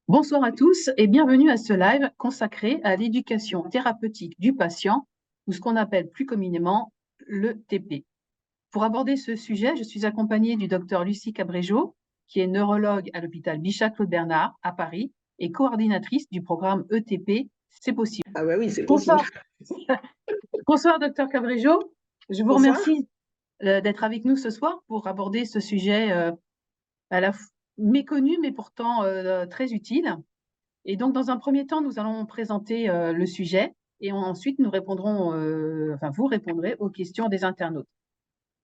Bonsoir à tous et bienvenue à ce live consacré à l'éducation thérapeutique du patient, ou ce qu'on appelle plus communément le TP. Pour aborder ce sujet, je suis accompagnée du docteur Lucie Cabréjot, qui est neurologue à l'hôpital Bichat-Claude-Bernard à Paris et coordinatrice du programme ETP C'est possible. Ah bah oui, c'est possible. Bonsoir, bonsoir docteur Cabréjot. Je vous Bonsoir. remercie d'être avec nous ce soir pour aborder ce sujet à la méconnu mais pourtant très utile. Et donc, dans un premier temps, nous allons présenter le sujet et ensuite nous répondrons, vous répondrez aux questions des internautes.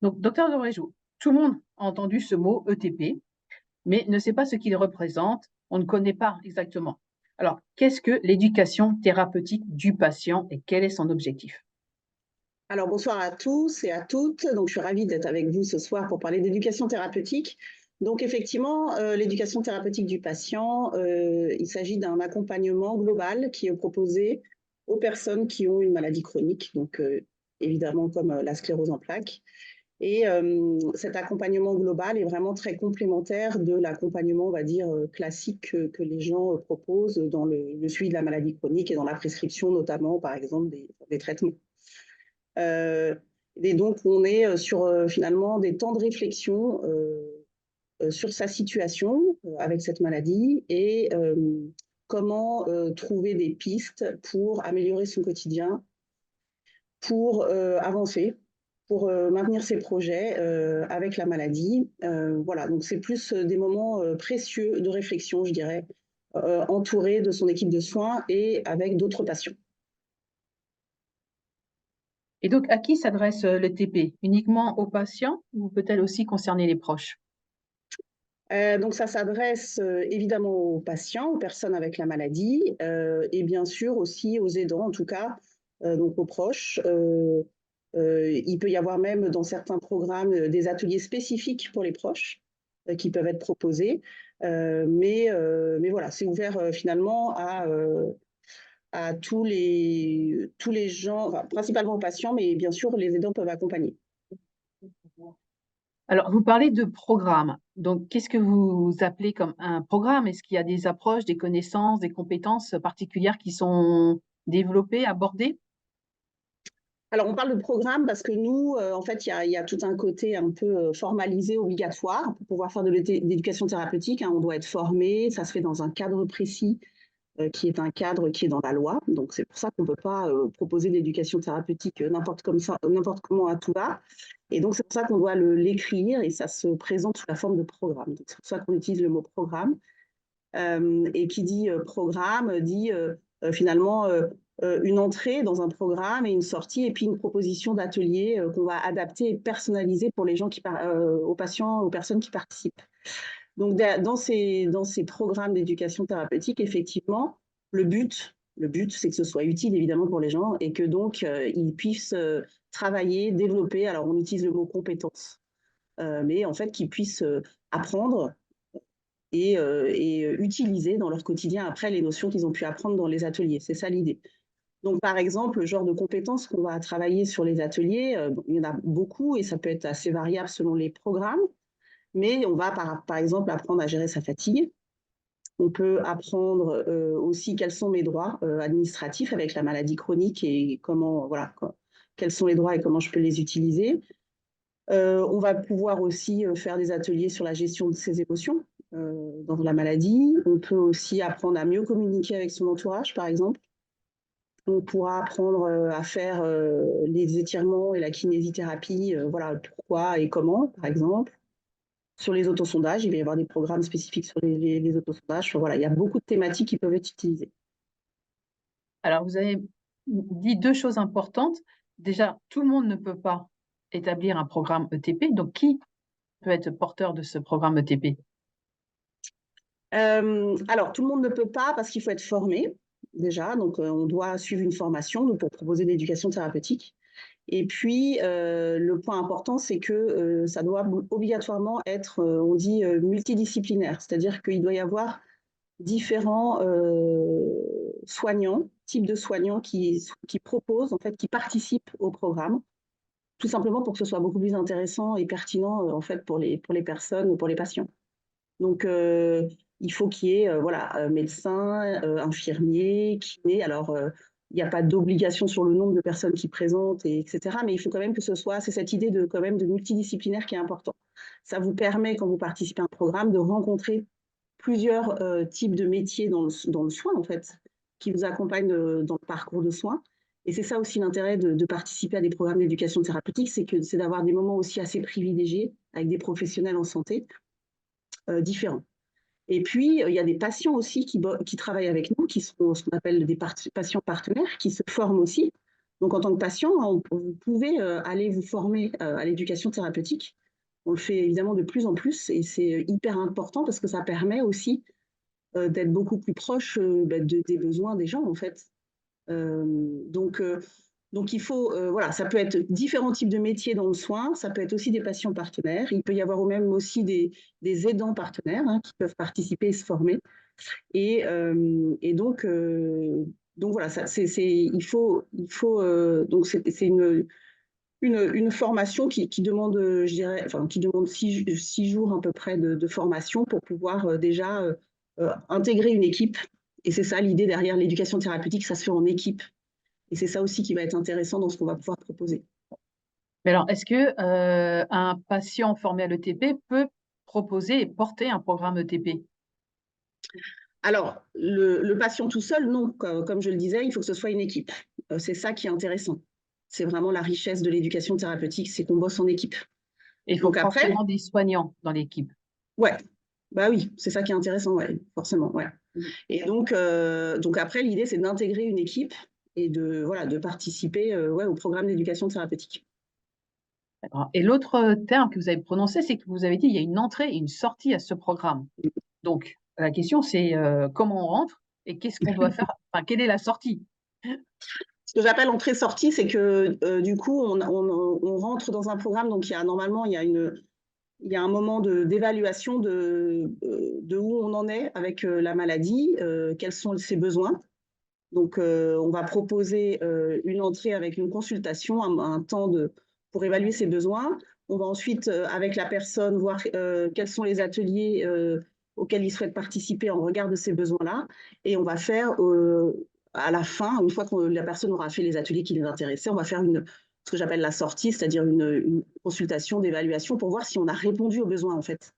Donc, docteur Dobrejo, tout le monde a entendu ce mot ETP, mais ne sait pas ce qu'il représente. On ne connaît pas exactement. Alors, qu'est-ce que l'éducation thérapeutique du patient et quel est son objectif? Alors bonsoir à tous et à toutes. Donc je suis ravie d'être avec vous ce soir pour parler d'éducation thérapeutique. Donc effectivement, l'éducation thérapeutique du patient, il s'agit d'un accompagnement global qui est proposé aux personnes qui ont une maladie chronique, donc évidemment comme la sclérose en plaques. Et cet accompagnement global est vraiment très complémentaire de l'accompagnement, on va dire, classique que les gens proposent dans le suivi de la maladie chronique et dans la prescription notamment, par exemple, des traitements. Euh, et donc, on est sur finalement des temps de réflexion sur sa situation avec cette maladie et comment trouver des pistes pour améliorer son quotidien, pour avancer, pour maintenir ses projets avec la maladie. Voilà, donc c'est plus des moments précieux de réflexion, je dirais, entouré de son équipe de soins et avec d'autres patients. Et donc, à qui s'adresse le TP? Uniquement aux patients ou peut-elle aussi concerner les proches? Donc ça s'adresse évidemment aux patients, aux personnes avec la maladie et bien sûr aussi aux aidants en tout cas, donc aux proches. Il peut y avoir même dans certains programmes des ateliers spécifiques pour les proches qui peuvent être proposés. Mais voilà, c'est ouvert finalement à tous les gens, enfin, principalement aux patients, mais bien sûr les aidants peuvent accompagner. Alors, vous parlez de programme. Donc, qu'est-ce que vous appelez comme un programme? Est-ce qu'il y a des approches, des connaissances, des compétences particulières qui sont développées, abordées? Alors, on parle de programme parce que nous, en fait, il y a tout un côté un peu formalisé, obligatoire pour pouvoir faire de l'éducation thérapeutique, hein. On doit être formé, ça se fait dans un cadre précis qui est un cadre qui est dans la loi. Donc, c'est pour ça qu'on ne peut pas proposer de l'éducation thérapeutique n'importe comment à tout va. Et donc, c'est pour ça qu'on doit l'écrire et ça se présente sous la forme de programme. Donc, c'est pour ça qu'on utilise le mot programme. Et qui dit programme dit finalement une entrée dans un programme et une sortie et puis une proposition d'atelier qu'on va adapter et personnaliser pour les gens aux patients, aux personnes qui participent. Donc dans ces programmes d'éducation thérapeutique, effectivement, le but, c'est que ce soit utile évidemment pour les gens et que donc ils puissent travailler, développer. Alors on utilise le mot compétences, mais en fait qu'ils puissent apprendre et utiliser dans leur quotidien après les notions qu'ils ont pu apprendre dans les ateliers. C'est ça l'idée. Donc, par exemple, le genre de compétences qu'on va travailler sur les ateliers, il y en a beaucoup et ça peut être assez variable selon les programmes, mais on va par exemple apprendre à gérer sa fatigue. On peut apprendre aussi quels sont mes droits administratifs avec la maladie chronique et comment, voilà, quels sont les droits et comment je peux les utiliser. On va pouvoir aussi faire des ateliers sur la gestion de ses émotions dans la maladie. On peut aussi apprendre à mieux communiquer avec son entourage, par exemple. On pourra apprendre à faire les étirements et la kinésithérapie, voilà, pourquoi et comment, par exemple. Sur les autosondages, il va y avoir des programmes spécifiques sur les autosondages. Enfin, voilà, il y a beaucoup de thématiques qui peuvent être utilisées. Alors, vous avez dit deux choses importantes. Déjà, tout le monde ne peut pas établir un programme ETP. Donc, qui peut être porteur de ce programme ETP? Alors, tout le monde ne peut pas parce qu'il faut être formé déjà. Donc, on doit suivre une formation donc, pour proposer de l'éducation thérapeutique. Et puis, le point important, c'est que ça doit obligatoirement être, on dit, multidisciplinaire. C'est-à-dire qu'il doit y avoir différents soignants, types de soignants qui proposent, en fait, qui participent au programme, tout simplement pour que ce soit beaucoup plus intéressant et pertinent, en fait, pour les personnes ou pour les patients. Donc, il faut qu'il y ait voilà, médecin, infirmier, kiné. Alors, il n'y a pas d'obligation sur le nombre de personnes qui présentent, etc. Mais il faut quand même que c'est cette idée de, quand même, de multidisciplinaire qui est important. Ça vous permet, quand vous participez à un programme, de rencontrer plusieurs types de métiers dans le soin, en fait, qui vous accompagnent dans le parcours de soins. Et c'est ça aussi l'intérêt de participer à des programmes d'éducation thérapeutique, c'est d'avoir des moments aussi assez privilégiés avec des professionnels en santé différents. Et puis, il y a des patients aussi qui travaillent avec nous, qui sont ce qu'on appelle des patients partenaires, qui se forment aussi. Donc, en tant que patient, vous pouvez aller vous former à l'éducation thérapeutique. On le fait évidemment de plus en plus et c'est hyper important parce que ça permet aussi d'être beaucoup plus proche des besoins des gens, en fait. Euh, donc, euh, donc, il faut, voilà, ça peut être différents types de métiers dans le soin, ça peut être aussi des patients partenaires, il peut y avoir même aussi des aidants partenaires hein, qui peuvent participer et se former. Et donc voilà, donc c'est une formation qui demande, je dirais, enfin, qui demande 6 jours à peu près de formation pour pouvoir déjà intégrer une équipe. Et c'est ça l'idée derrière l'éducation thérapeutique, ça se fait en équipe. Et c'est ça aussi qui va être intéressant dans ce qu'on va pouvoir proposer. Mais alors, est-ce que un patient formé à l'ETP peut proposer et porter un programme ETP? Alors, le patient tout seul, non. Comme je le disais, il faut que ce soit une équipe. C'est ça qui est intéressant. C'est vraiment la richesse de l'éducation thérapeutique, c'est qu'on bosse en équipe. Et il faut Donc après, forcément des soignants dans l'équipe. ouais, bah oui, c'est ça qui est intéressant, ouais, forcément, ouais. Mhm. Et donc après, l'idée, c'est d'intégrer une équipe et voilà, de participer ouais, au programme d'éducation thérapeutique. D'accord. Et l'autre terme que vous avez prononcé, c'est que vous avez dit il y a une entrée et une sortie à ce programme. Donc, la question, c'est comment on rentre et qu'est-ce qu'on doit faire? Enfin, quelle est la sortie? Ce que j'appelle entrée-sortie, c'est que du coup, on rentre dans un programme, donc normalement, il y a un moment d'évaluation de où on en est avec la maladie, quels sont ses besoins. Donc, on va proposer une entrée avec une consultation, un temps pour évaluer ses besoins. On va ensuite, avec la personne, voir quels sont les ateliers auxquels il souhaite participer en regard de ces besoins-là. Et on va faire, à la fin, une fois que la personne aura fait les ateliers qui les intéressaient, on va faire ce que j'appelle la sortie, c'est-à-dire une consultation d'évaluation pour voir si on a répondu aux besoins, en fait.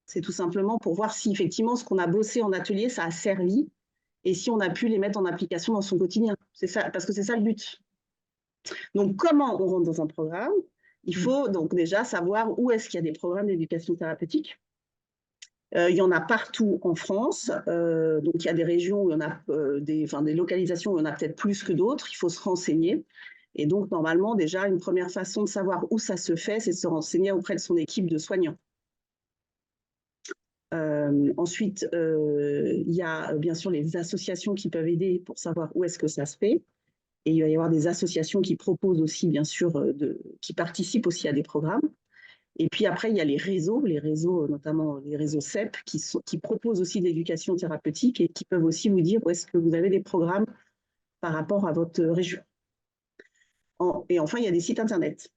C'est tout simplement pour voir si effectivement ce qu'on a bossé en atelier, ça a servi et si on a pu les mettre en application dans son quotidien. C'est ça, parce que c'est ça le but. Donc, comment on rentre dans un programme? Il faut donc déjà savoir où est-ce qu'il y a des programmes d'éducation thérapeutique. Il y en a partout en France. Donc, il y a des régions où il y en a des localisations où il y en a peut-être plus que d'autres. Il faut se renseigner. Et donc, normalement, déjà, une première façon de savoir où ça se fait, c'est de se renseigner auprès de son équipe de soignants. Ensuite, il y a bien sûr les associations qui peuvent aider pour savoir où est-ce que ça se fait. Et il va y avoir des associations qui proposent aussi, bien sûr, qui participent aussi à des programmes. Et puis après, il y a les réseaux, notamment les réseaux CEP, qui proposent aussi de l'éducation thérapeutique et qui peuvent aussi vous dire où est-ce que vous avez des programmes par rapport à votre région. Et enfin, il y a des sites Internet.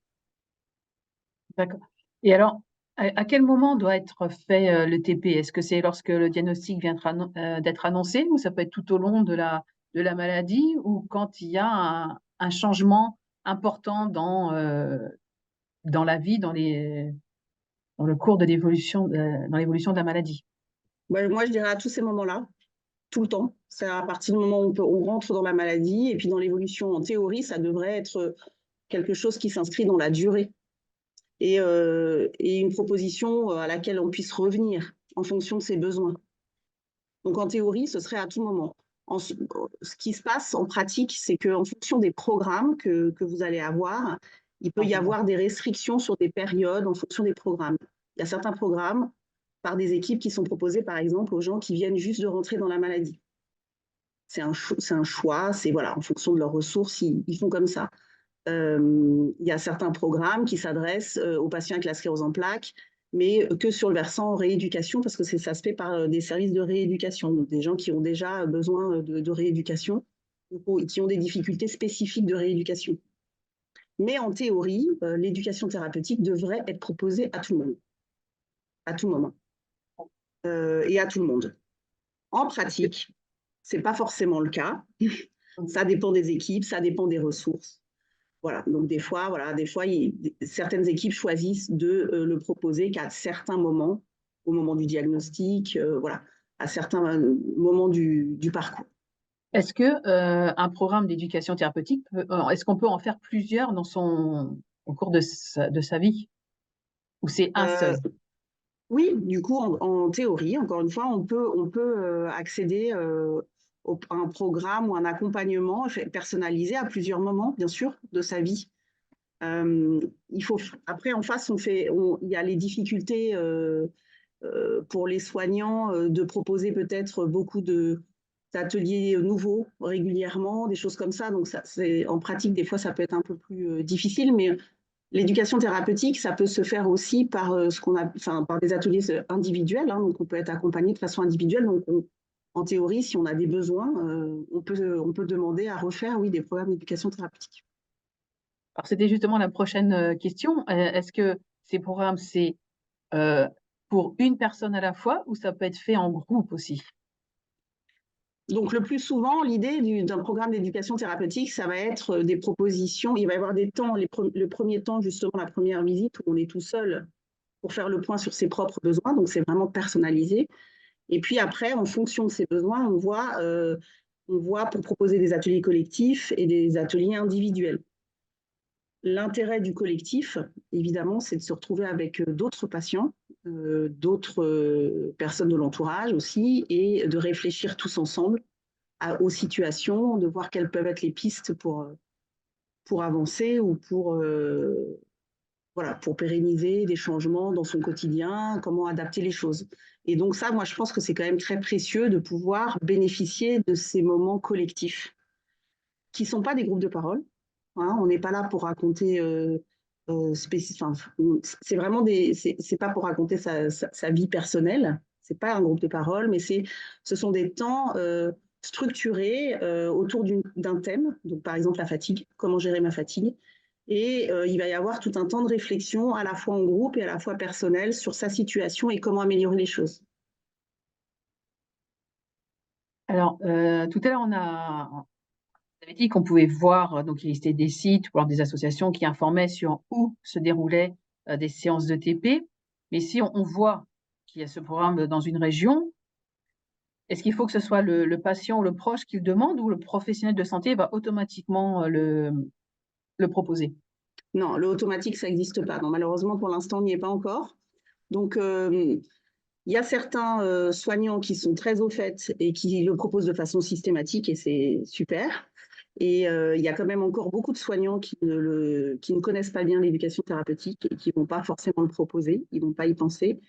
D'accord. Et alors, à quel moment doit être fait le TP? Est-ce que c'est lorsque le diagnostic vient d'être annoncé ou ça peut être tout au long de la maladie ou quand il y a un changement important dans la vie, dans le cours de l'évolution, dans l'évolution de la maladie? Ouais, moi, je dirais à tous ces moments-là, tout le temps. C'est à partir du moment où on rentre dans la maladie et puis dans l'évolution. En théorie, ça devrait être quelque chose qui s'inscrit dans la durée et une proposition à laquelle on puisse revenir en fonction de ses besoins. Donc en théorie, ce serait à tout moment. Ce qui se passe en pratique, c'est qu'en fonction des programmes que vous allez avoir, il peut y avoir des restrictions sur des périodes en fonction des programmes. Il y a certains programmes par des équipes qui sont proposés, par exemple, aux gens qui viennent juste de rentrer dans la maladie. C'est un choix, c'est voilà, en fonction de leurs ressources, ils font comme ça. Il y a certains programmes qui s'adressent aux patients avec la sclérose en plaques, mais que sur le versant rééducation, parce que ça se fait par des services de rééducation, donc des gens qui ont déjà besoin de rééducation, ou qui ont des difficultés spécifiques de rééducation. Mais en théorie, l'éducation thérapeutique devrait être proposée à tout le monde, à tout moment. et à tout le monde. En pratique, ce n'est pas forcément le cas. Ça dépend des équipes, ça dépend des ressources. Voilà. Donc des fois, certaines équipes choisissent de le proposer qu'à certains moments, au moment du diagnostic, voilà, à certains moments du parcours. Est-ce que un programme d'éducation thérapeutique, est-ce qu'on peut en faire plusieurs au cours de sa vie? Ou c'est un Euh, seul? oui, du coup, en théorie, encore une fois, on peut accéder à un programme ou un accompagnement personnalisé à plusieurs moments, bien sûr, de sa vie. Euh, Après, en face, il y a les difficultés pour les soignants de proposer peut-être beaucoup d'ateliers nouveaux régulièrement, des choses comme ça. Donc, en pratique, des fois, ça peut être un peu plus difficile, mais l'éducation thérapeutique, ça peut se faire aussi par par des ateliers individuels. Hein, donc, on peut être accompagné de façon individuelle. Donc, en théorie, si on a des besoins, on peut demander à refaire, oui, des programmes d'éducation thérapeutique. Alors, c'était justement la prochaine question. Est-ce que ces programmes, c'est pour une personne à la fois ou ça peut être fait en groupe aussi? Donc, le plus souvent, l'idée d'un programme d'éducation thérapeutique, ça va être des propositions. Il va y avoir des temps, le premier temps, justement, la première visite où on est tout seul pour faire le point sur ses propres besoins. Donc, c'est vraiment personnalisé. Et puis après, en fonction de ses besoins, on voit pour proposer des ateliers collectifs et des ateliers individuels. L'intérêt du collectif, évidemment, c'est de se retrouver avec d'autres patients, d'autres personnes de l'entourage aussi, et de réfléchir tous ensemble aux situations, de voir quelles peuvent être les pistes pour avancer ou pour pérenniser des changements dans son quotidien, comment adapter les choses. Et donc ça, moi, je pense que c'est quand même très précieux de pouvoir bénéficier de ces moments collectifs qui ne sont pas des groupes de parole. Hein, on n'est pas là pour raconter c'est vraiment c'est pas pour raconter sa vie personnelle. C'est pas un groupe de parole, mais ce sont des temps structurés autour d'un thème. Donc, par exemple, la fatigue, comment gérer ma fatigue. Et il va y avoir tout un temps de réflexion, à la fois en groupe et à la fois personnel, sur sa situation et comment améliorer les choses. Alors, tout à l'heure, on avait dit qu'on pouvait voir, donc il existait des sites ou alors des associations qui informaient sur où se déroulaient des séances de TP. Mais si on voit qu'il y a ce programme dans une région, est-ce qu'il faut que ce soit le patient ou le proche qui le demande ou le professionnel de santé va automatiquement le proposer? Non, le automatique, ça n'existe pas. Non, malheureusement, pour l'instant, on n'y est pas encore. Donc, il y a certains soignants qui sont très au fait et qui le proposent de façon systématique et c'est super. Et il y a quand même encore beaucoup de soignants qui ne connaissent pas bien l'éducation thérapeutique et qui ne vont pas forcément le proposer, ils ne vont pas y penser.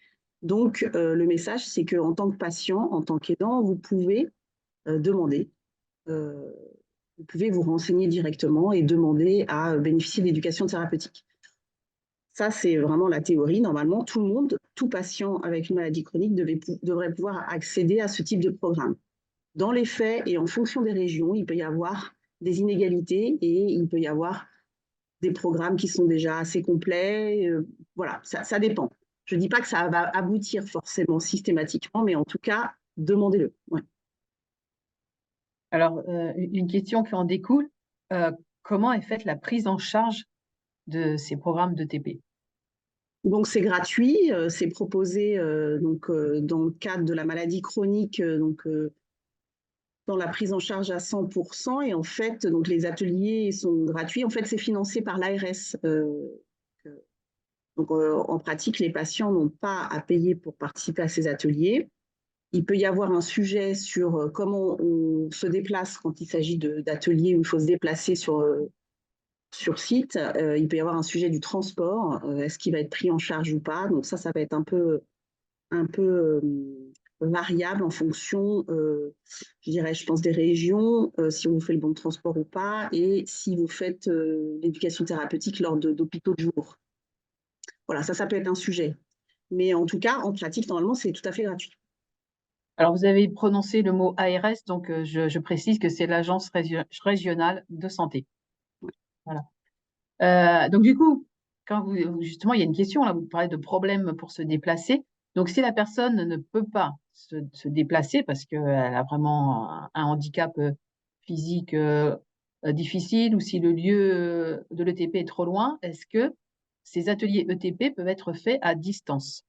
Donc, le message, c'est qu'en tant que patient, en tant qu'aidant, vous pouvez demander, euh, vous pouvez vous renseigner directement et demander à bénéficier d'éducation thérapeutique. Ça, c'est vraiment la théorie. Normalement, tout le monde, tout patient avec une maladie chronique devrait pouvoir accéder à ce type de programme. Dans les faits et en fonction des régions, il peut y avoir des inégalités et il peut y avoir des programmes qui sont déjà assez complets. Voilà, ça dépend. Je ne dis pas que ça va aboutir forcément systématiquement, mais en tout cas, demandez-le. Ouais. Alors, une question qui en découle, euh, comment est faite la prise en charge de ces programmes de TP? Donc c'est gratuit, c'est proposé dans le cadre de la maladie chronique, dans la prise en charge à 100%. Et en fait, donc les ateliers sont gratuits. En fait, c'est financé par l'ARS. Donc, en pratique, les patients n'ont pas à payer pour participer à ces ateliers. Il peut y avoir un sujet sur comment on se déplace quand il s'agit d'ateliers où il faut se déplacer sur site. Il peut y avoir un sujet du transport. Est-ce qu'il va être pris en charge ou pas? Donc ça va être un peu variable en fonction, je dirais, je pense, des régions, si on vous fait le bon de transport ou pas, et si vous faites l'éducation thérapeutique lors d'hôpitaux de jour. Voilà, ça peut être un sujet. Mais en tout cas, en pratique, normalement, c'est tout à fait gratuit. Alors, vous avez prononcé le mot ARS, donc je précise que c'est l'Agence régionale de santé. Voilà. Donc, du coup, justement, il y a une question, là, vous parlez de problèmes pour se déplacer. Donc, si la personne ne peut pas se déplacer parce qu'elle a vraiment un handicap physique difficile ou si le lieu de l'ETP est trop loin, est-ce que ces ateliers ETP peuvent être faits à distance?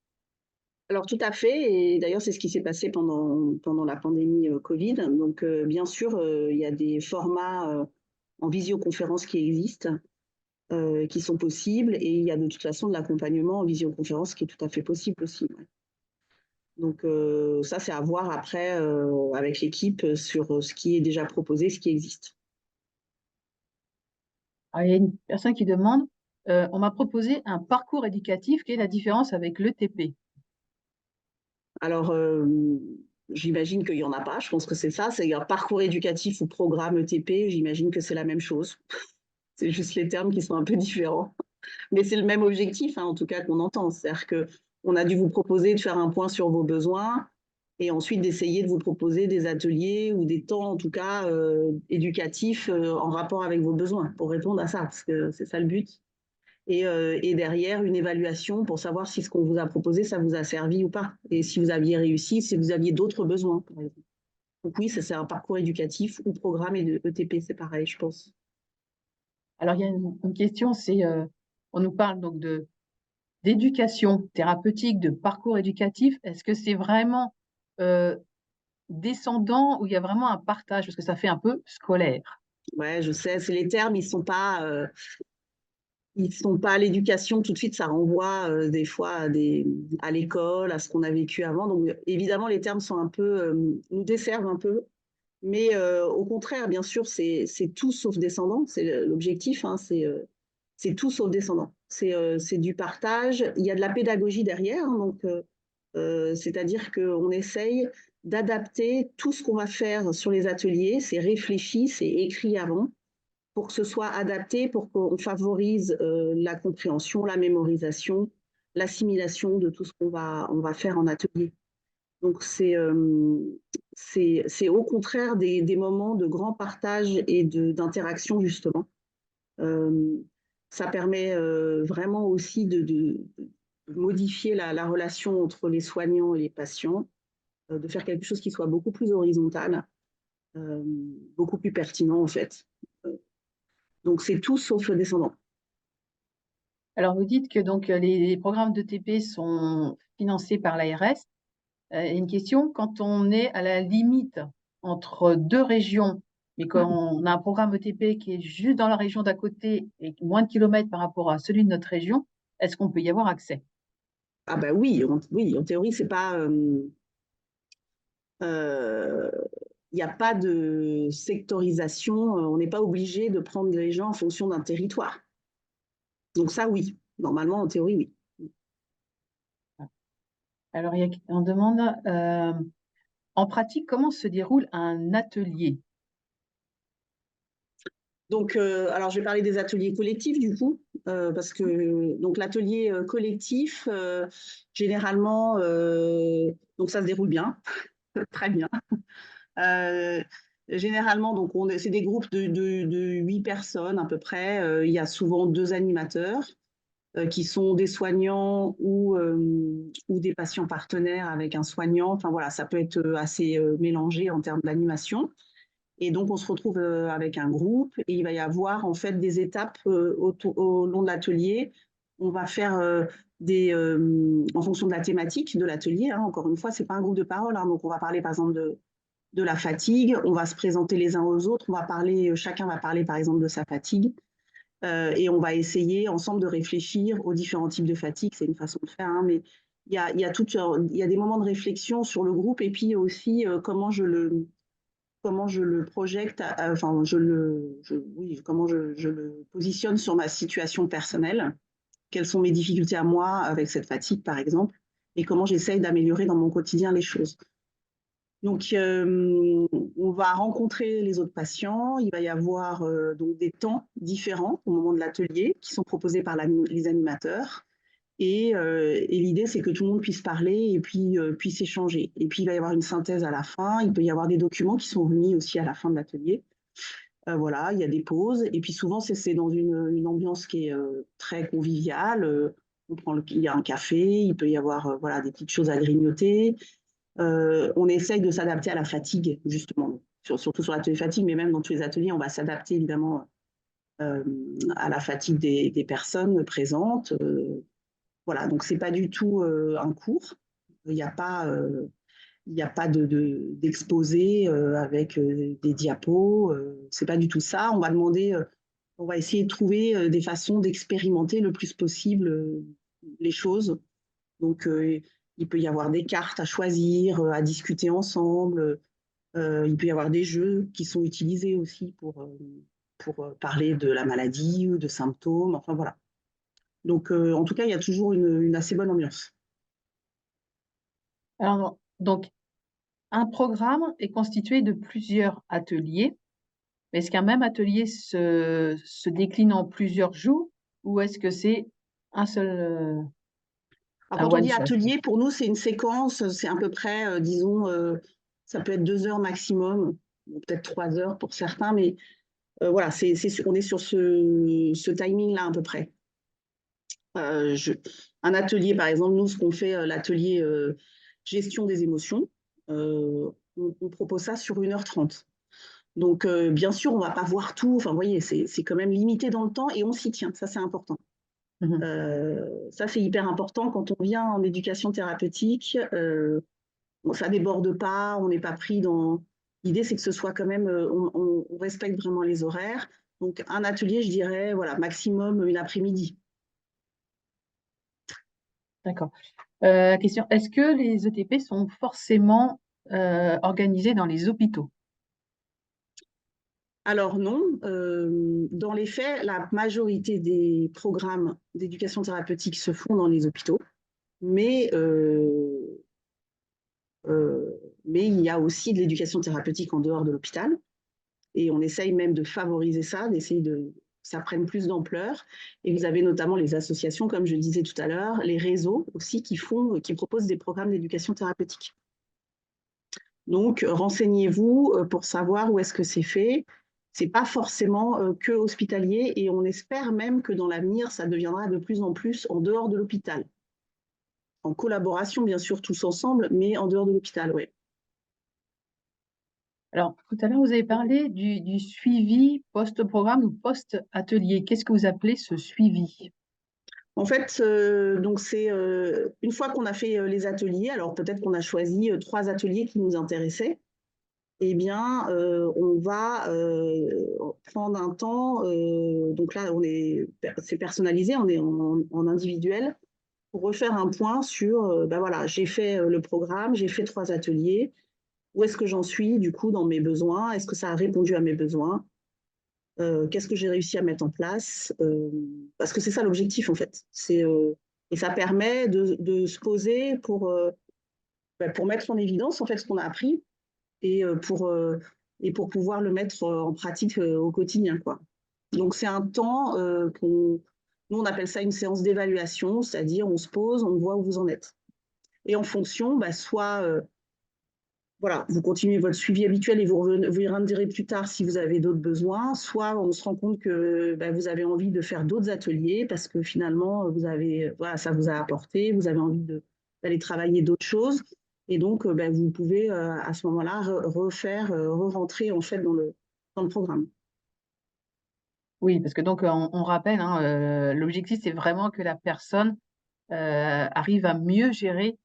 Alors tout à fait et d'ailleurs, c'est ce qui s'est passé pendant la pandémie, Covid. Donc bien sûr, il y a des formats, en visioconférence qui existent, qui sont possibles et il y a de toute façon de l'accompagnement en visioconférence qui est tout à fait possible aussi, ouais. Donc ça, c'est à voir après, avec l'équipe, sur, ce qui est déjà proposé, ce qui existe. Ah, il y a une personne qui demande, on m'a proposé un parcours éducatif, quelle est la différence avec l'ETP? Alors, j'imagine qu'il y en a pas, je pense que c'est ça, c'est un parcours éducatif ou programme ETP, j'imagine que c'est la même chose. C'est juste les termes qui sont un peu différents. Mais c'est le même objectif, hein, en tout cas qu'on entend. C'est-à-dire qu'on a dû vous proposer de faire un point sur vos besoins et ensuite d'essayer de vous proposer des ateliers ou des temps, en tout cas, éducatifs en rapport avec vos besoins pour répondre à ça, parce que c'est ça le but. Et derrière, une évaluation pour savoir si ce qu'on vous a proposé, ça vous a servi ou pas. Et si vous aviez réussi, si vous aviez d'autres besoins, par exemple. Donc oui, ça c'est un parcours éducatif ou programme et de ETP, c'est pareil, je pense. Alors il y a une question, c'est, on nous parle donc de d'éducation thérapeutique, de parcours éducatif. Est-ce que c'est vraiment, heu, descendant ou il y a vraiment un partage? Parce que ça fait un peu scolaire. Ouais, je sais, c'est les termes, ils sont pas à l'éducation tout de suite, ça renvoie des fois à l'école, à ce qu'on a vécu avant. Donc évidemment, les termes sont un peu, nous desservent un peu. Mais au contraire, bien sûr, c'est tout sauf descendant. C'est l'objectif, hein, c'est tout sauf descendant. C'est du partage. Il y a de la pédagogie derrière, hein, donc c'est-à-dire qu'on essaye d'adapter tout ce qu'on va faire sur les ateliers. C'est réfléchi, c'est écrit avant pour que ce soit adapté, pour qu'on favorise la compréhension, la mémorisation, l'assimilation de tout ce qu'on va faire en atelier. Donc c'est au contraire des moments de grand partage et d'interaction justement. Euh, Ça permet vraiment aussi de modifier la relation entre les soignants et les patients, de faire quelque chose qui soit beaucoup plus horizontal, euh, beaucoup plus pertinent en fait. Euh, Donc c'est tout sauf le descendant. Alors vous dites que donc, les programmes d'ETP sont financés par l'ARS. Une question, quand on est à la limite entre 2 régions, mais qu'on a un programme ETP qui est juste dans la région d'à côté et moins de kilomètres par rapport à celui de notre région, est-ce qu'on peut y avoir accès? Ah bah oui, oui, en théorie, c'est pas. Il n'y a pas de sectorisation, on n'est pas obligé de prendre les gens en fonction d'un territoire. Donc ça, oui, normalement, en théorie, oui. Alors il y a on demande, en pratique, comment se déroule un atelier? Donc, alors je vais parler des ateliers collectifs du coup, parce que donc l'atelier collectif, généralement, donc ça se déroule bien, très bien. Euh, Généralement, donc c'est des groupes de 8 personnes à peu près. Il y a souvent deux animateurs qui sont des soignants ou des patients partenaires avec un soignant. Enfin voilà, ça peut être assez mélangé en termes d'animation. Et donc, on se retrouve avec un groupe et il va y avoir en fait des étapes au long de l'atelier. On va faire en fonction de la thématique de l'atelier. Hein, encore une fois, c'est pas un groupe de parole. Hein, donc, on va parler par exemple de la fatigue. On va se présenter les uns aux autres. On va parler, chacun va parler par exemple de sa fatigue. Et on va essayer ensemble de réfléchir aux différents types de fatigue. C'est une façon de faire, hein, mais il y a des moments de réflexion sur le groupe et puis aussi comment je le projette, enfin, oui, comment je le positionne sur ma situation personnelle, quelles sont mes difficultés à moi avec cette fatigue, par exemple, et comment j'essaye d'améliorer dans mon quotidien les choses. Donc, on va rencontrer les autres patients. Il va y avoir donc des temps différents au moment de l'atelier qui sont proposés par les animateurs. Et l'idée, c'est que tout le monde puisse parler et puis puisse échanger. Et puis, il va y avoir une synthèse à la fin. Il peut y avoir des documents qui sont remis aussi à la fin de l'atelier. Voilà, il y a des pauses. Et puis, souvent, c'est dans une ambiance qui est très conviviale. il y a un café, il peut y avoir voilà, des petites choses à grignoter. On essaye de s'adapter à la fatigue, justement, surtout sur l'atelier fatigue, mais même dans tous les ateliers, on va s'adapter évidemment à la fatigue des personnes présentes. Voilà, donc c'est pas du tout un cours. Il n'y a pas, d'exposé avec des diapos. C'est pas du tout ça. On va essayer de trouver des façons d'expérimenter le plus possible les choses. Donc, il peut y avoir des cartes à choisir, à discuter ensemble. Il peut y avoir des jeux qui sont utilisés aussi pour parler de la maladie ou de symptômes. Enfin, voilà. Donc, en tout cas, il y a toujours une assez bonne ambiance. Alors, donc, un programme est constitué de plusieurs ateliers. Est-ce qu'un même atelier se décline en plusieurs jours ou est-ce que c'est un seul, Alors, un quand on one dit shot? atelier, pour nous, c'est une séquence, c'est à peu près, disons, ça peut être 2 heures maximum, peut-être 3 heures pour certains, mais voilà, on est sur ce timing-là à peu près. Un atelier, par exemple, nous, ce qu'on fait, l'atelier gestion des émotions, on propose ça sur 1 h 30. Donc, bien sûr, on ne va pas voir tout. Enfin, vous voyez, c'est quand même limité dans le temps et on s'y tient. Ça, c'est important. Mhm. Ça, c'est hyper important quand on vient en éducation thérapeutique. Bon, ça déborde pas, on n'est pas pris dans. L'idée, c'est que ce soit quand même, on respecte vraiment les horaires. Donc, un atelier, je dirais, voilà, maximum une après-midi. D'accord. Question, est-ce que les ETP sont forcément organisés dans les hôpitaux? Alors non, dans les faits, la majorité des programmes d'éducation thérapeutique se font dans les hôpitaux, mais, euh, euh, mais il y a aussi de l'éducation thérapeutique en dehors de l'hôpital, et on essaye même de favoriser ça, d'essayer que ça prenne plus d'ampleur. Et vous avez notamment les associations, comme je disais tout à l'heure, les réseaux aussi qui proposent des programmes d'éducation thérapeutique. Donc, renseignez-vous pour savoir où est-ce que c'est fait. C'est pas forcément que hospitalier et on espère même que dans l'avenir, ça deviendra de plus en plus en dehors de l'hôpital. En collaboration, bien sûr, tous ensemble, mais en dehors de l'hôpital, oui. Alors, tout à l'heure, vous avez parlé du suivi post-programme ou post-atelier. Qu'est-ce que vous appelez ce suivi? En fait, donc c'est une fois qu'on a fait les ateliers, alors peut-être qu'on a choisi 3 ateliers qui nous intéressaient, eh bien, on va prendre un temps, donc là, c'est personnalisé, on est en individuel, pour refaire un point sur, ben voilà, j'ai fait le programme, j'ai fait 3 ateliers, où est-ce que j'en suis du coup dans mes besoins, est-ce que ça a répondu à mes besoins, qu'est-ce que j'ai réussi à mettre en place, parce que c'est ça l'objectif en fait. Et ça permet de se poser pour mettre en évidence en fait ce qu'on a appris et, et pour pouvoir le mettre en pratique au quotidien, quoi. Donc c'est un temps nous on appelle ça une séance d'évaluation, c'est-à-dire on se pose, on voit où vous en êtes. Et en fonction, bah, soit voilà, vous continuez votre suivi habituel et vous reviendrez plus tard si vous avez d'autres besoins, soit on se rend compte que bah, vous avez envie de faire d'autres ateliers parce que finalement voilà, ça vous a apporté, vous avez envie d'aller travailler d'autres choses. Et donc, bah, vous pouvez à ce moment-là re-rentrer en fait dans le programme. Oui, parce que donc, on rappelle, hein, l'objectif, c'est vraiment que la personne arrive à mieux gérer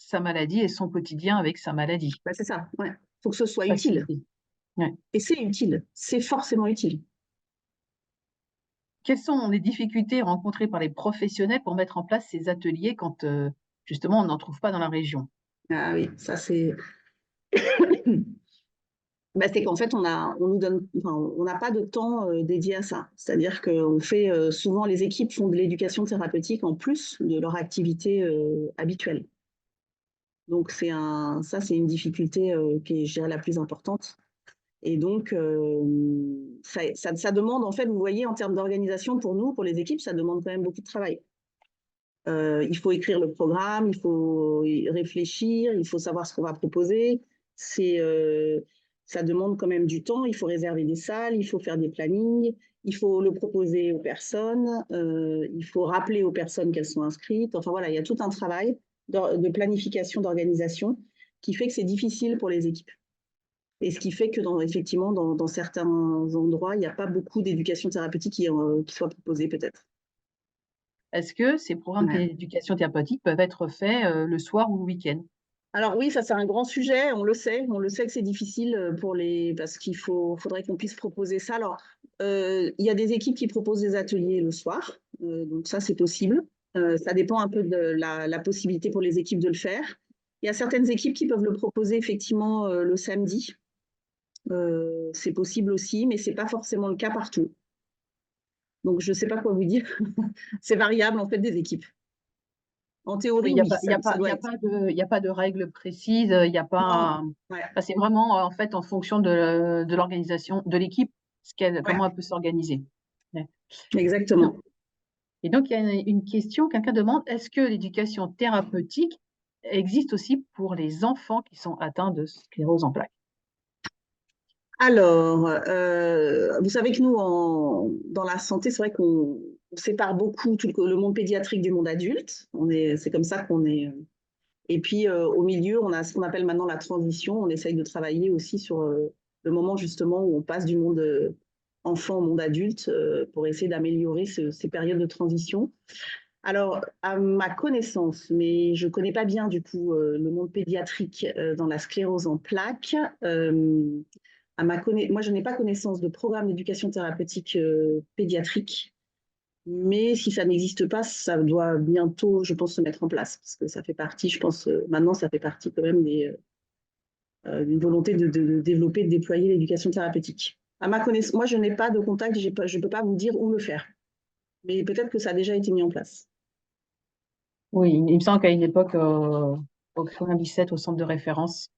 sa maladie et son quotidien avec sa maladie. Bah, c'est ça, ouais. Il faut que ce soit utile. Faciliter. Ouais. Et c'est utile, c'est forcément utile. Quelles sont les difficultés rencontrées par les professionnels pour mettre en place ces ateliers quand, justement, on n'en trouve pas dans la région? Ah oui, ça c'est. Bah, c'est qu'en fait, on nous donne, enfin, on n'a pas de temps dédié à ça. C'est-à-dire qu'on fait souvent, les équipes font de l'éducation thérapeutique en plus de leur activité habituelle. Donc, ça, c'est une difficulté qui est, je dirais, la plus importante. Et donc, ça demande, en fait, vous voyez, en termes d'organisation pour nous, pour les équipes, ça demande quand même beaucoup de travail. Il faut écrire le programme, il faut y réfléchir, il faut savoir ce qu'on va proposer. C'est Ça demande quand même du temps, il faut réserver des salles, il faut faire des plannings, il faut le proposer aux personnes, il faut rappeler aux personnes qu'elles sont inscrites. Enfin voilà, il y a tout un travail de planification, d'organisation qui fait que c'est difficile pour les équipes. Et ce qui fait que effectivement, dans certains endroits, il n'y a pas beaucoup d'éducation thérapeutique qui soit proposée peut-être. Est-ce que ces programmes Ouais. d'éducation thérapeutique peuvent être faits, le soir ou le week-end? Alors oui, ça c'est un grand sujet, on le sait que c'est difficile parce faudrait qu'on puisse proposer ça. Alors, il y a des équipes qui proposent des ateliers le soir, donc ça c'est possible. Ça dépend un peu de la possibilité pour les équipes de le faire. Il y a certaines équipes qui peuvent le proposer effectivement le samedi. C'est possible aussi, mais c'est pas forcément le cas partout. Donc je ne sais pas quoi vous dire. C'est variable en fait des équipes. En Oui, théorie, il y a oui, pas il y a ça pas il y doit a être. pas de il y a pas de règles précises, il y a Non, pas, ouais, enfin, c'est vraiment, en fait, en fonction de l'organisation de l'équipe, ouais, comment elle peut s'organiser. Ouais. Et donc exactement. il y a une question, quelqu'un demande: «Est-ce que l'éducation thérapeutique existe aussi pour les enfants qui sont atteints de sclérose en plaques?» Alors, vous savez que nous, dans la santé, c'est vrai qu'on sépare beaucoup le monde pédiatrique du monde adulte. C'est comme ça qu'on est. Et puis, au milieu, on a ce qu'on appelle maintenant la transition. On essaye de travailler aussi sur le moment justement où on passe du monde enfant au monde adulte pour essayer d'améliorer ces périodes de transition. Alors, à ma connaissance, mais je ne connais pas bien du coup le monde pédiatrique dans la sclérose en plaques. Moi, je n'ai pas connaissance de programme d'éducation thérapeutique pédiatrique, mais si ça n'existe pas, ça doit bientôt, je pense, se mettre en place, parce que ça fait partie, je pense, maintenant, ça fait partie quand même d'une volonté de développer, de déployer l'éducation thérapeutique. À ma connaissance, moi, je n'ai pas de contact, je ne peux pas vous dire où le faire, mais peut-être que ça a déjà été mis en place. Oui, il me semble qu'à une époque, au 97, au centre de référence,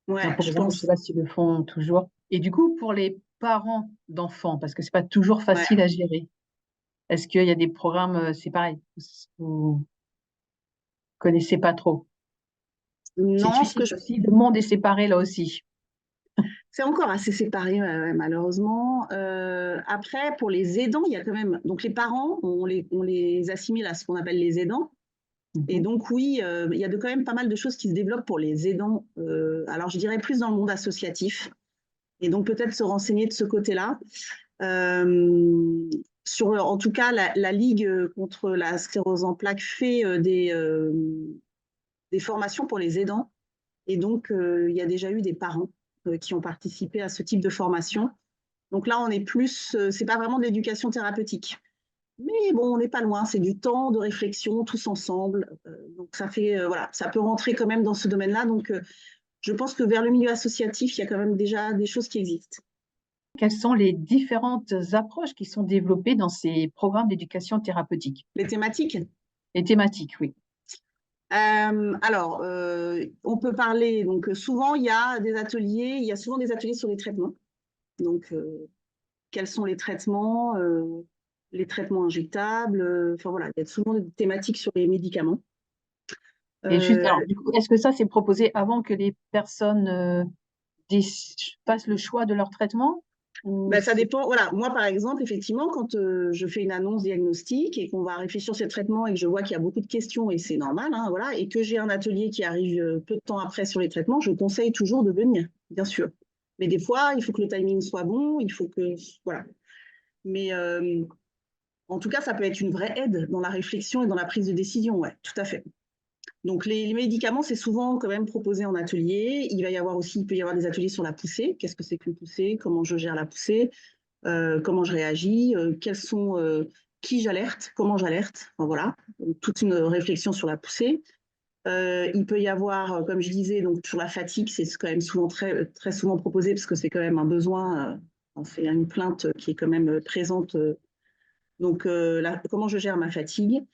ils en Ouais, je proposaient, mais je ne sais pense. pas s'ils le font toujours. Et du coup, pour les parents d'enfants, parce que c'est pas toujours Ouais. facile à gérer, est-ce qu'il y a des programmes, c'est pareil, vous connaissez pas trop? C'est Non, utile aussi, le monde est séparé là aussi. c'est encore assez séparé, ouais, ouais, malheureusement. Après, pour les aidants, il y a quand même. Donc, les parents, on les assimile à ce qu'on appelle les aidants. Et Mmh. donc, oui, il y a quand même pas mal de choses qui se développent pour les aidants. Alors, je dirais plus dans le monde associatif. Et donc, peut-être se renseigner de ce côté-là. Euh, en tout cas, la Ligue contre la sclérose en plaques fait des formations pour les aidants. Et donc, il y a déjà eu des parents qui ont participé à ce type de formation. Donc là, on est plus, c'est pas vraiment de l'éducation thérapeutique. Mais bon, on n'est pas loin, c'est du temps de réflexion tous ensemble. Donc ça fait, voilà, ça peut rentrer quand même dans ce domaine-là. Donc je pense que vers le milieu associatif, il y a quand même déjà des choses qui existent. Quelles sont les différentes approches qui sont développées dans ces programmes d'éducation thérapeutique? Les thématiques. Les thématiques, oui. Alors, on peut parler, donc souvent, il y a souvent des ateliers sur les traitements. Donc, quels sont les traitements injectables, enfin voilà, il y a souvent des thématiques sur les médicaments. Et juste, Euh, alors, du coup, est-ce que ça, c'est proposé avant que les personnes, fassent le choix de leur traitement? Ou Ben, ça c'est dépend. Voilà, moi par exemple, effectivement, quand je fais une annonce diagnostique et qu'on va réfléchir sur ce traitement et que je vois qu'il y a beaucoup de questions et c'est normal, hein, voilà, et que j'ai un atelier qui arrive peu de temps après sur les traitements, je conseille toujours de venir, bien sûr. Mais des fois, il faut que le timing soit bon, il faut que voilà. Mais en tout cas, ça peut être une vraie aide dans la réflexion et dans la prise de décision, ouais, tout à fait. Donc les médicaments, c'est souvent quand même proposé en atelier. Il peut y avoir des ateliers sur la poussée. Qu'est-ce que c'est qu'une poussée? Comment je gère la poussée? Comment je réagis, qui j'alerte, comment j'alerte, enfin, voilà, donc, toute une réflexion sur la poussée. Il peut y avoir, comme je disais, donc sur la fatigue, c'est quand même souvent très souvent proposé parce que c'est quand même un besoin, c'est une plainte qui est quand même présente. Donc comment je gère ma fatigue.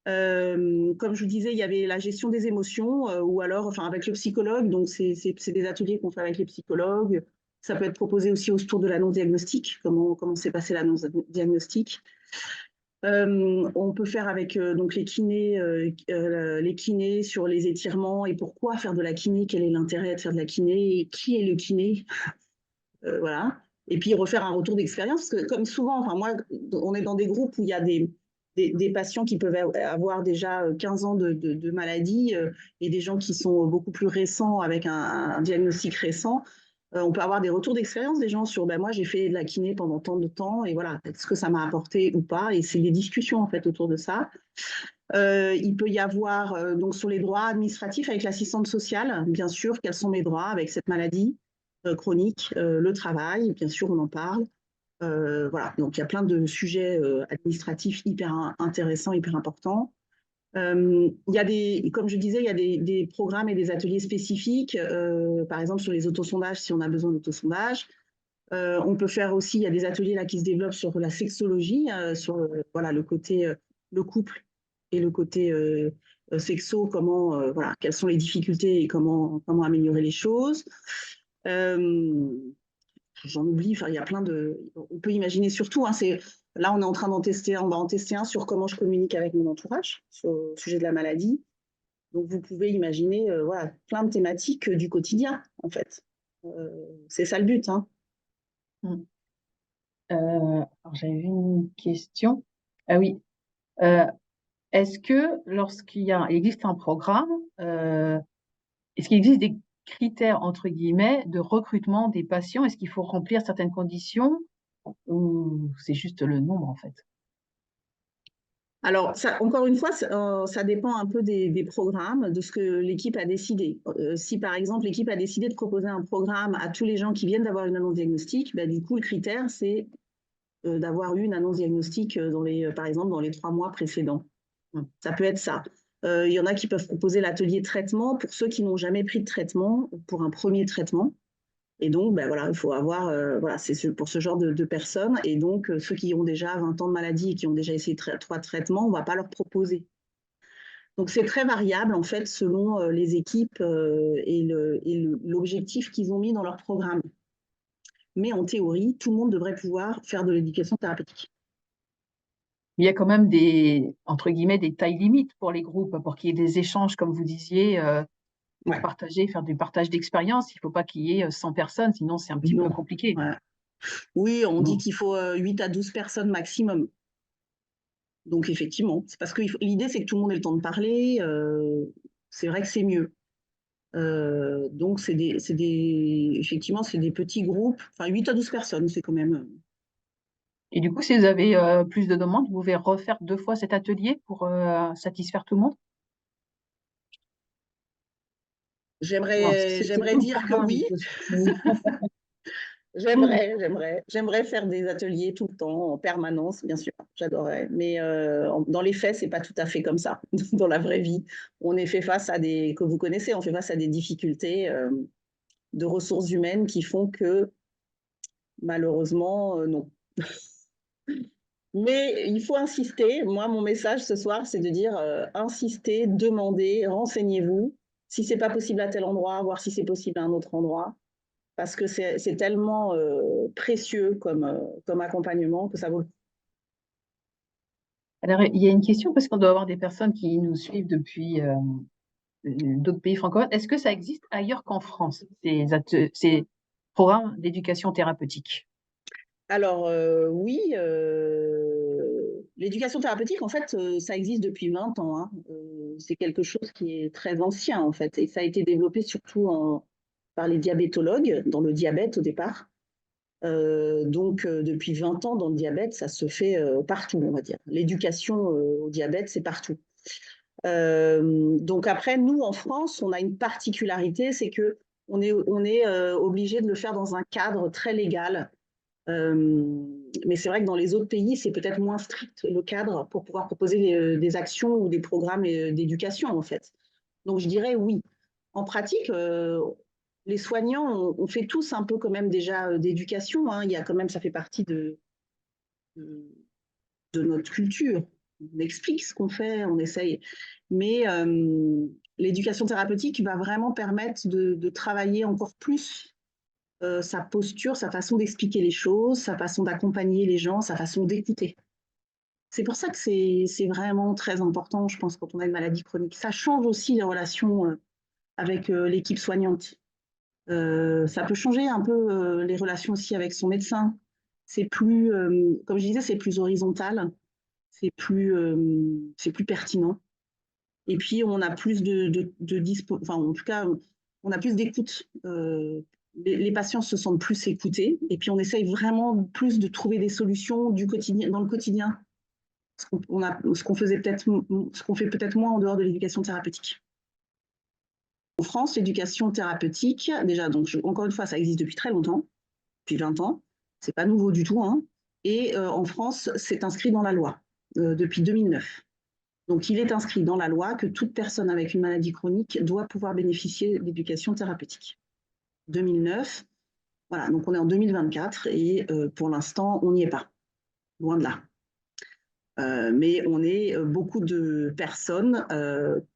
Comme je vous disais, il y avait la gestion des émotions, ou alors, enfin, avec le psychologue. Donc, c'est des ateliers qu'on fait avec les psychologues. Ça peut être proposé aussi autour de l'annonce diagnostique, comment s'est passée l'annonce diagnostique. On peut faire avec donc les kinés sur les étirements et pourquoi faire de la kiné, quel est l'intérêt de faire de la kiné, et qui est le kiné, voilà. Et puis refaire un retour d'expérience, parce que comme souvent, enfin moi, on est dans des groupes où il y a des patients qui peuvent avoir déjà 15 ans de maladie et des gens qui sont beaucoup plus récents avec un diagnostic récent. On peut avoir des retours d'expérience des gens sur ben, moi j'ai fait de la kiné pendant tant de temps et voilà, est-ce que ça m'a apporté ou pas, et c'est des discussions en fait autour de ça. Il peut y avoir donc sur les droits administratifs avec l'assistante sociale, bien sûr, quels sont mes droits avec cette maladie chronique, le travail, bien sûr on en parle. Voilà, donc il y a plein de sujets administratifs hyper intéressants, hyper importants. Il y a comme je disais, il y a des programmes et des ateliers spécifiques, par exemple sur les autosondages, si on a besoin d'autosondages. On peut faire aussi, il y a des ateliers là qui se développent sur la sexologie, sur voilà, le côté, le couple et le côté sexo, comment, voilà, quelles sont les difficultés et comment améliorer les choses. Euh, J'en oublie, enfin, il y a plein de. On peut imaginer surtout, hein, là on est en train on va en tester un sur comment je communique avec mon entourage, sur le sujet de la maladie. Donc vous pouvez imaginer voilà, plein de thématiques du quotidien, en fait. C'est ça le but, hein. Mm. Alors j'avais une question. Ah oui. Euh, Est-ce que il existe un programme, euh, est-ce qu'il existe des critères, entre guillemets, de recrutement des patients? Est-ce qu'il faut remplir certaines conditions ou c'est juste le nombre, en fait? Alors, ça, encore une fois, ça dépend un peu des programmes, de ce que l'équipe a décidé. Si par exemple l'équipe a décidé de proposer un programme à tous les gens qui viennent d'avoir une annonce diagnostique, ben, du coup le critère c'est d'avoir eu une annonce diagnostique par exemple dans les 3 mois précédents. Ça peut être ça. Il y en a qui peuvent proposer l'atelier traitement pour ceux qui n'ont jamais pris de traitement, pour un premier traitement. Et donc, ben voilà, il faut avoir, voilà, c'est pour ce genre de personnes. Et donc, ceux qui ont déjà 20 ans de maladie et qui ont déjà essayé 3 traitements, on ne va pas leur proposer. Donc, c'est très variable, en fait, selon les équipes et l'objectif qu'ils ont mis dans leur programme. Mais en théorie, tout le monde devrait pouvoir faire de l'éducation thérapeutique. Il y a quand même des, entre guillemets, des tailles limites pour les groupes, pour qu'il y ait des échanges, comme vous disiez, pour Ouais. partager, faire du partage d'expérience. Il ne faut pas qu'il y ait 100 personnes, sinon c'est un petit peu Non. compliqué. Ouais. Oui, on dit Bon. qu'il faut 8 à 12 personnes maximum. Donc, effectivement, c'est parce que l'idée, c'est que tout le monde ait le temps de parler. C'est vrai que c'est mieux. Donc, effectivement, c'est des petits groupes. Enfin, 8 à 12 personnes, c'est quand même. Et du coup, si vous avez plus de demandes, vous pouvez refaire 2 fois cet atelier pour satisfaire tout le monde? Non, c'est J'aimerais tout dire que gamin, je oui. pose. J'aimerais faire des ateliers tout le temps, en permanence, bien sûr. J'adorerais. Mais dans les faits, c'est pas tout à fait comme ça. Dans la vraie vie, on est fait face à que vous connaissez, on fait face à des difficultés de ressources humaines qui font que, malheureusement, non. Mais il faut insister. Moi, mon message ce soir, c'est de dire insistez, demandez, renseignez-vous. Si c'est pas possible à tel endroit, voir si c'est possible à un autre endroit. Parce que c'est tellement précieux comme accompagnement que ça vaut le coup. Alors, il y a une question parce qu'on doit avoir des personnes qui nous suivent depuis d'autres pays francophones. Est-ce que ça existe ailleurs qu'en France, ces programmes d'éducation thérapeutique? Alors oui, l'éducation thérapeutique, en fait, ça existe depuis 20 ans, hein. C'est quelque chose qui est très ancien, en fait, et ça a été développé surtout par les diabétologues, dans le diabète au départ. Donc, depuis 20 ans, dans le diabète, ça se fait partout, on va dire. L'éducation au diabète, c'est partout. Donc après, nous, en France, on a une particularité, c'est que on est obligé de le faire dans un cadre très légal. Mais c'est vrai que dans les autres pays, c'est peut-être moins strict le cadre pour pouvoir proposer des actions ou des programmes d'éducation, en fait. Donc je dirais oui. En pratique, les soignants, on fait tous un peu quand même déjà d'éducation, hein. Il y a quand même, ça fait partie de, de notre culture. On explique ce qu'on fait, on essaye. Mais l'éducation thérapeutique va vraiment permettre de travailler encore plus sa posture, sa façon d'expliquer les choses, sa façon d'accompagner les gens, sa façon d'écouter. C'est pour ça que c'est vraiment très important, je pense, quand on a une maladie chronique. Ça change aussi les relations avec l'équipe soignante. Ça peut changer un peu les relations aussi avec son médecin. C'est plus, comme je disais, c'est plus horizontal, c'est plus pertinent. Et puis, on a plus enfin, en tout cas, on a plus d'écoute. Les patients se sentent plus écoutés. Et puis, on essaye vraiment plus de trouver des solutions dans le quotidien. Ce qu'on fait peut-être moins en dehors de l'éducation thérapeutique. En France, l'éducation thérapeutique, déjà, donc, encore une fois, ça existe depuis très longtemps, depuis 20 ans. C'est pas nouveau du tout, hein. Et en France, c'est inscrit dans la loi depuis 2009. Donc, il est inscrit dans la loi que toute personne avec une maladie chronique doit pouvoir bénéficier d'éducation thérapeutique. 2009, voilà, donc on est en 2024 et pour l'instant, on n'y est pas, loin de là. Mais on est beaucoup de personnes,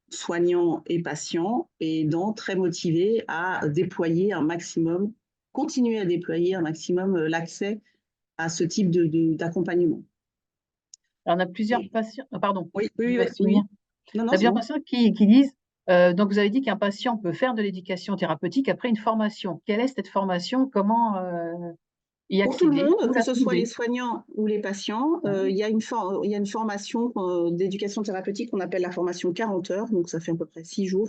soignants et patients, et très motivés à déployer un maximum, continuer à déployer un maximum l'accès à ce type d'accompagnement. Alors, on a plusieurs patients, pardon, Oui, je vous oui, laisse oui. finir. Non, On non, a c'est plusieurs bon. patients qui disent, donc vous avez dit qu'un patient peut faire de l'éducation thérapeutique après une formation. Quelle est cette formation? Comment y Pour tout le accéder? monde, Où que la ce soit les trouver? soignants ou les patients, Ouais. il y a une formation d'éducation thérapeutique qu'on appelle la formation 40 heures, donc ça fait à peu près 6 jours,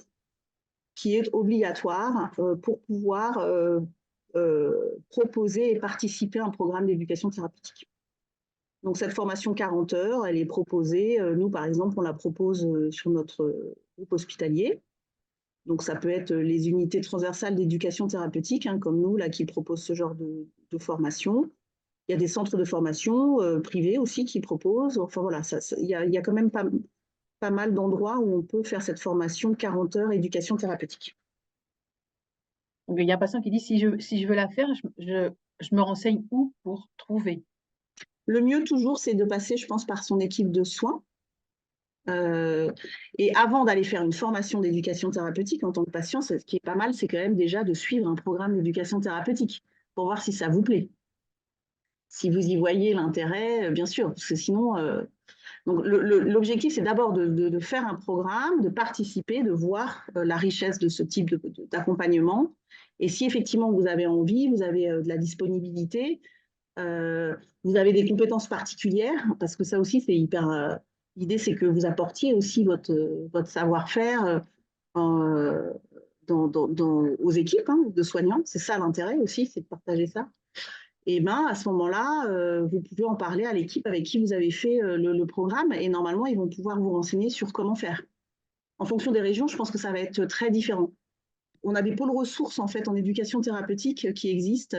qui est obligatoire pour pouvoir proposer et participer à un programme d'éducation thérapeutique. Donc cette formation 40 heures, elle est proposée, nous par exemple, on la propose sur notre groupe hospitalier. Donc ça peut être les unités transversales d'éducation thérapeutique, hein, comme nous, là, qui proposent ce genre de formation. Il y a des centres de formation privés aussi qui proposent. Enfin voilà, il y a quand même pas mal d'endroits où on peut faire cette formation 40 heures éducation thérapeutique. Donc, il y a un patient qui dit, si je veux la faire, je me renseigne où pour trouver? Le mieux toujours, c'est de passer, je pense, par son équipe de soins. Et avant d'aller faire une formation d'éducation thérapeutique en tant que patient, ce qui est pas mal, c'est quand même déjà de suivre un programme d'éducation thérapeutique pour voir si ça vous plaît. Si vous y voyez l'intérêt, bien sûr, parce que sinon, donc l'objectif, c'est d'abord de faire un programme, de participer, de voir la richesse de ce type d'accompagnement. Et si effectivement vous avez envie, vous avez de la disponibilité, vous avez des compétences particulières, parce que ça aussi, c'est hyper. L'idée, c'est que vous apportiez aussi votre savoir-faire aux équipes de soignants. C'est ça l'intérêt aussi, c'est de partager ça. Et ben à ce moment-là, vous pouvez en parler à l'équipe avec qui vous avez fait le programme, et normalement, ils vont pouvoir vous renseigner sur comment faire. En fonction des régions, je pense que ça va être très différent. On a des pôles ressources en fait en éducation thérapeutique qui existent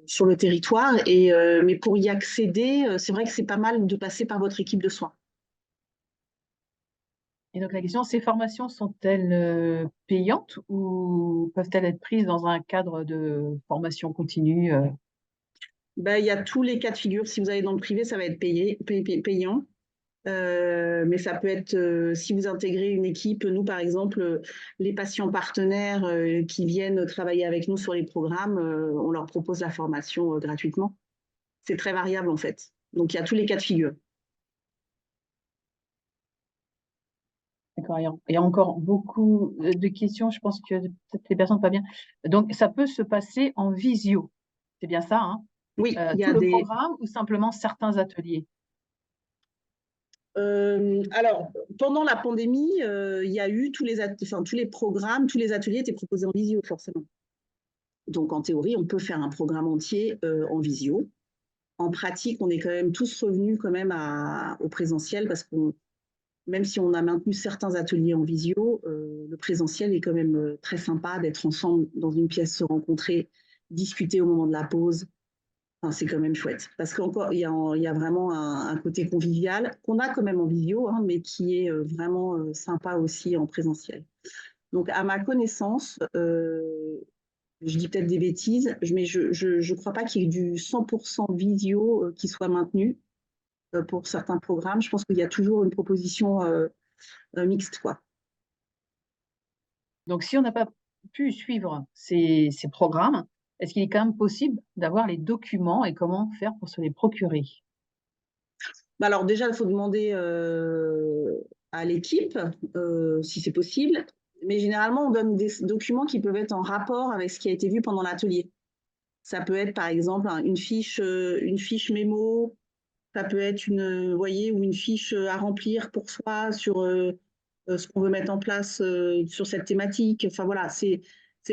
sur le territoire, mais pour y accéder, c'est vrai que c'est pas mal de passer par votre équipe de soins. Et donc la question, ces formations sont-elles payantes ou peuvent-elles être prises dans un cadre de formation continue? Ben, il y a tous les cas de figure. Si vous allez dans le privé, ça va être payant. Mais ça peut être, si vous intégrez une équipe, nous par exemple, les patients partenaires qui viennent travailler avec nous sur les programmes, on leur propose la formation gratuitement. C'est très variable en fait. Donc il y a tous les cas de figure. D'accord, il y a encore beaucoup de questions. Je pense que peut-être les personnes pas bien. Donc, ça peut se passer en visio. C'est bien ça, hein? Oui, il y Tout a le des. programme ou simplement certains ateliers? Alors, pendant la pandémie, il y a eu tous les programmes, tous les ateliers étaient proposés en visio, forcément. Donc, en théorie, on peut faire un programme entier en visio. En pratique, on est quand même tous revenus quand même au présentiel parce que même si on a maintenu certains ateliers en visio, le présentiel est quand même très sympa d'être ensemble dans une pièce, se rencontrer, discuter au moment de la pause. Enfin, c'est quand même chouette. Parce qu'encore, il y a vraiment un côté convivial qu'on a quand même en visio, hein, mais qui est vraiment sympa aussi en présentiel. Donc, à ma connaissance, je dis peut-être des bêtises, mais je crois pas qu'il y ait du 100% visio qui soit maintenu pour certains programmes. Je pense qu'il y a toujours une proposition mixte, quoi. Donc, si on n'a pas pu suivre ces programmes, est-ce qu'il est quand même possible d'avoir les documents et comment faire pour se les procurer? Bah alors déjà, il faut demander à l'équipe si c'est possible. Mais généralement, on donne des documents qui peuvent être en rapport avec ce qui a été vu pendant l'atelier. Ça peut être, par exemple, une fiche mémo. Ça peut être vous voyez, ou une fiche à remplir pour soi sur ce qu'on veut mettre en place sur cette thématique. Enfin voilà, c'est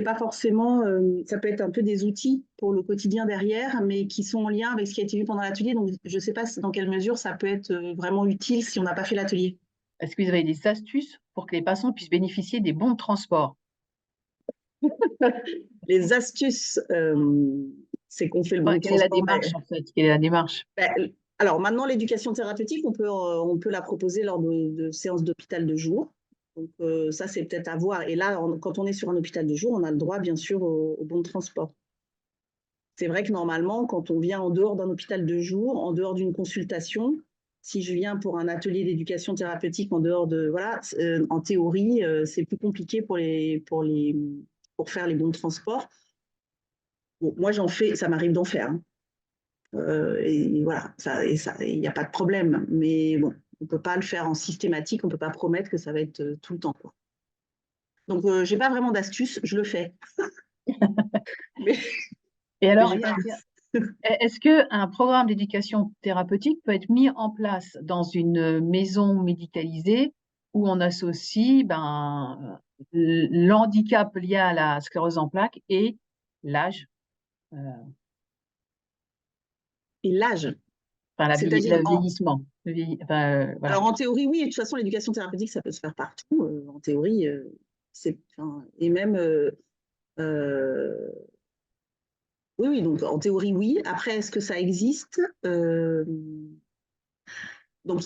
pas forcément, ça peut être un peu des outils pour le quotidien derrière, mais qui sont en lien avec ce qui a été vu pendant l'atelier. Donc je ne sais pas dans quelle mesure ça peut être vraiment utile si on n'a pas fait l'atelier. Est-ce que vous avez des astuces pour que les passants puissent bénéficier des bons de transport? Les astuces, c'est qu'on fait le bon Enfin, quelle est la transport. démarche, en fait? Quelle est la démarche? Alors maintenant, l'éducation thérapeutique, on peut la proposer lors de séances d'hôpital de jour. Donc ça, c'est peut-être à voir. Et là, quand on est sur un hôpital de jour, on a le droit, bien sûr, au bon de transport. C'est vrai que normalement, quand on vient en dehors d'un hôpital de jour, en dehors d'une consultation, si je viens pour un atelier d'éducation thérapeutique en dehors de, voilà, en théorie, c'est plus compliqué pour faire les bons de transport. Bon, moi, j'en fais, ça m'arrive d'en faire, hein. Et voilà, il n'y a pas de problème. Mais bon, on ne peut pas le faire en systématique, on ne peut pas promettre que ça va être tout le temps, quoi. Donc, je n'ai pas vraiment d'astuce, je le fais. Mais, Et mais alors, j'ai pas. est-ce qu'un programme d'éducation thérapeutique peut être mis en place dans une maison médicalisée où on associe l'handicap lié à la sclérose en plaques et l'âge, euh, Et l'âge, enfin c'est-à-dire le vieillissement, voilà. alors en théorie, oui, et de toute façon, l'éducation thérapeutique, ça peut se faire partout. En théorie, et même, euh, oui, oui, donc en théorie, oui. Après, est-ce que ça existe? Donc,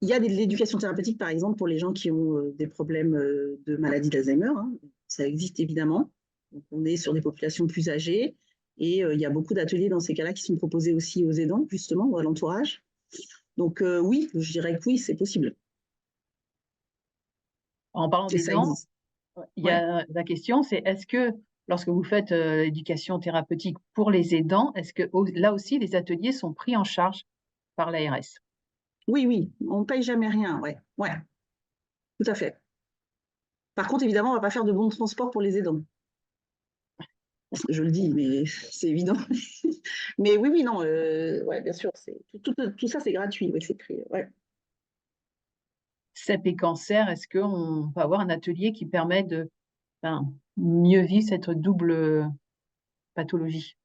il y a de l'éducation thérapeutique, par exemple, pour les gens qui ont des problèmes de maladie d'Alzheimer, hein. Ça existe évidemment. Donc, on est sur des populations plus âgées et il y a beaucoup d'ateliers dans ces cas-là qui sont proposés aussi aux aidants, justement, ou à l'entourage. Donc, oui, je dirais que oui, c'est possible En parlant et des ça dents, existe. il y Ouais. a la question, c'est est-ce que lorsque vous faites l'éducation thérapeutique pour les aidants, est-ce que là aussi les ateliers sont pris en charge par l'ARS? Oui, oui, on ne paye jamais rien. Ouais, ouais, tout à fait. Par contre, évidemment, on ne va pas faire de bons de transport pour les aidants. Je le dis, mais c'est évident. Mais oui, oui, non, ouais, bien sûr, tout ça, c'est gratuit. Ouais, c'est pris. Ouais. CEP et cancer, est-ce qu'on peut avoir un atelier qui permet de mieux vivre cette double pathologie?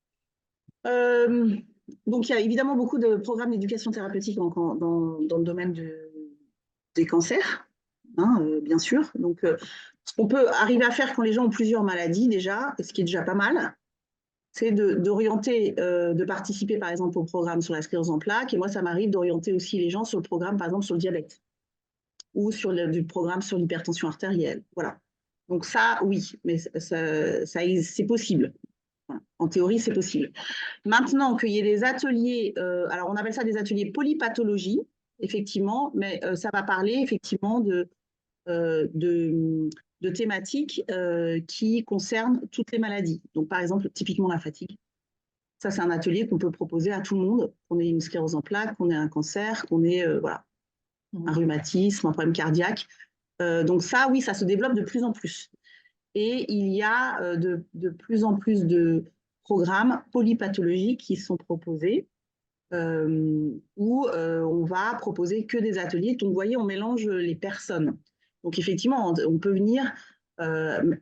Euh, donc, il y a évidemment beaucoup de programmes d'éducation thérapeutique dans le domaine des cancers, hein, bien sûr. Donc, ce qu'on peut arriver à faire quand les gens ont plusieurs maladies, déjà, ce qui est déjà pas mal, c'est d'orienter, de participer, par exemple, au programme sur la sclérose en plaques. Et moi, ça m'arrive d'orienter aussi les gens sur le programme, par exemple, sur le diabète ou du programme sur l'hypertension artérielle. Voilà. Donc ça, oui, mais c'est possible. Voilà. En théorie, c'est possible. Maintenant, qu'il y ait des ateliers, alors on appelle ça des ateliers polypathologie, effectivement, mais ça va parler effectivement euh, de, de thématiques qui concernent toutes les maladies. Donc, par exemple, typiquement la fatigue. Ça, c'est un atelier qu'on peut proposer à tout le monde, qu'on ait une sclérose en plaques, qu'on ait un cancer, qu'on ait voilà, un Mmh. rhumatisme, un problème cardiaque. Donc ça, oui, ça se développe de plus en plus. Et il y a de plus en plus de programmes polypathologiques qui sont proposés où on va proposer que des ateliers. Donc, vous voyez, on mélange les personnes. Donc, effectivement, on peut venir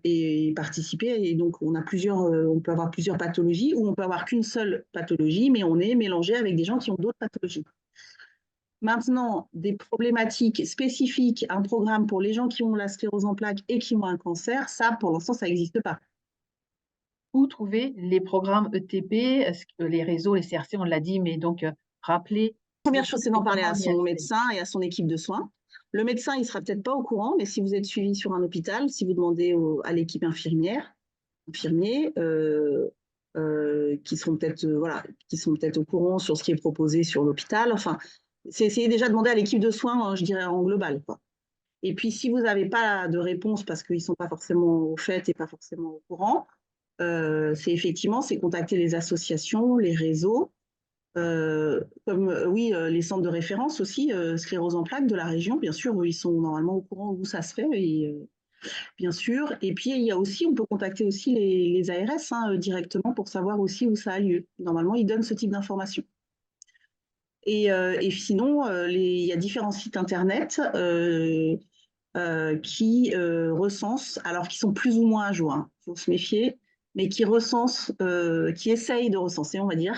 et participer. Et donc, on peut avoir plusieurs pathologies ou on peut avoir qu'une seule pathologie, mais on est mélangé avec des gens qui ont d'autres pathologies. Maintenant, des problématiques spécifiques, un programme pour les gens qui ont la sclérose en plaques et qui ont un cancer, ça, pour l'instant, ça n'existe pas. Où trouver les programmes ETP? Est-ce que les réseaux, les CRC, on l'a dit, mais donc rappeler Première les chose, c'est d'en et parler comment à on y son accède? médecin et à son équipe de soins. Le médecin, il sera peut-être pas au courant, mais si vous êtes suivi sur un hôpital, si vous demandez à l'équipe infirmiers, qui sont peut-être voilà, qui sont peut-être au courant sur ce qui est proposé sur l'hôpital. Enfin, c'est essayer déjà de demander à l'équipe de soins, je dirais en global, quoi. Et puis, si vous n'avez pas de réponse parce qu'ils ne sont pas forcément au fait et pas forcément au courant, c'est effectivement, c'est contacter les associations, les réseaux, Comme oui, les centres de référence aussi, sclérose en plaques de la région, bien sûr, où ils sont normalement au courant où ça se fait, et bien sûr. Et puis il y a aussi, on peut contacter aussi les ARS hein, directement pour savoir aussi où ça a lieu. Normalement, ils donnent ce type d'informations. Et sinon, il y a différents sites internet qui recensent, alors qui sont plus ou moins à jour, il faut se méfier, mais qui recensent, qui essayent de recenser, on va dire,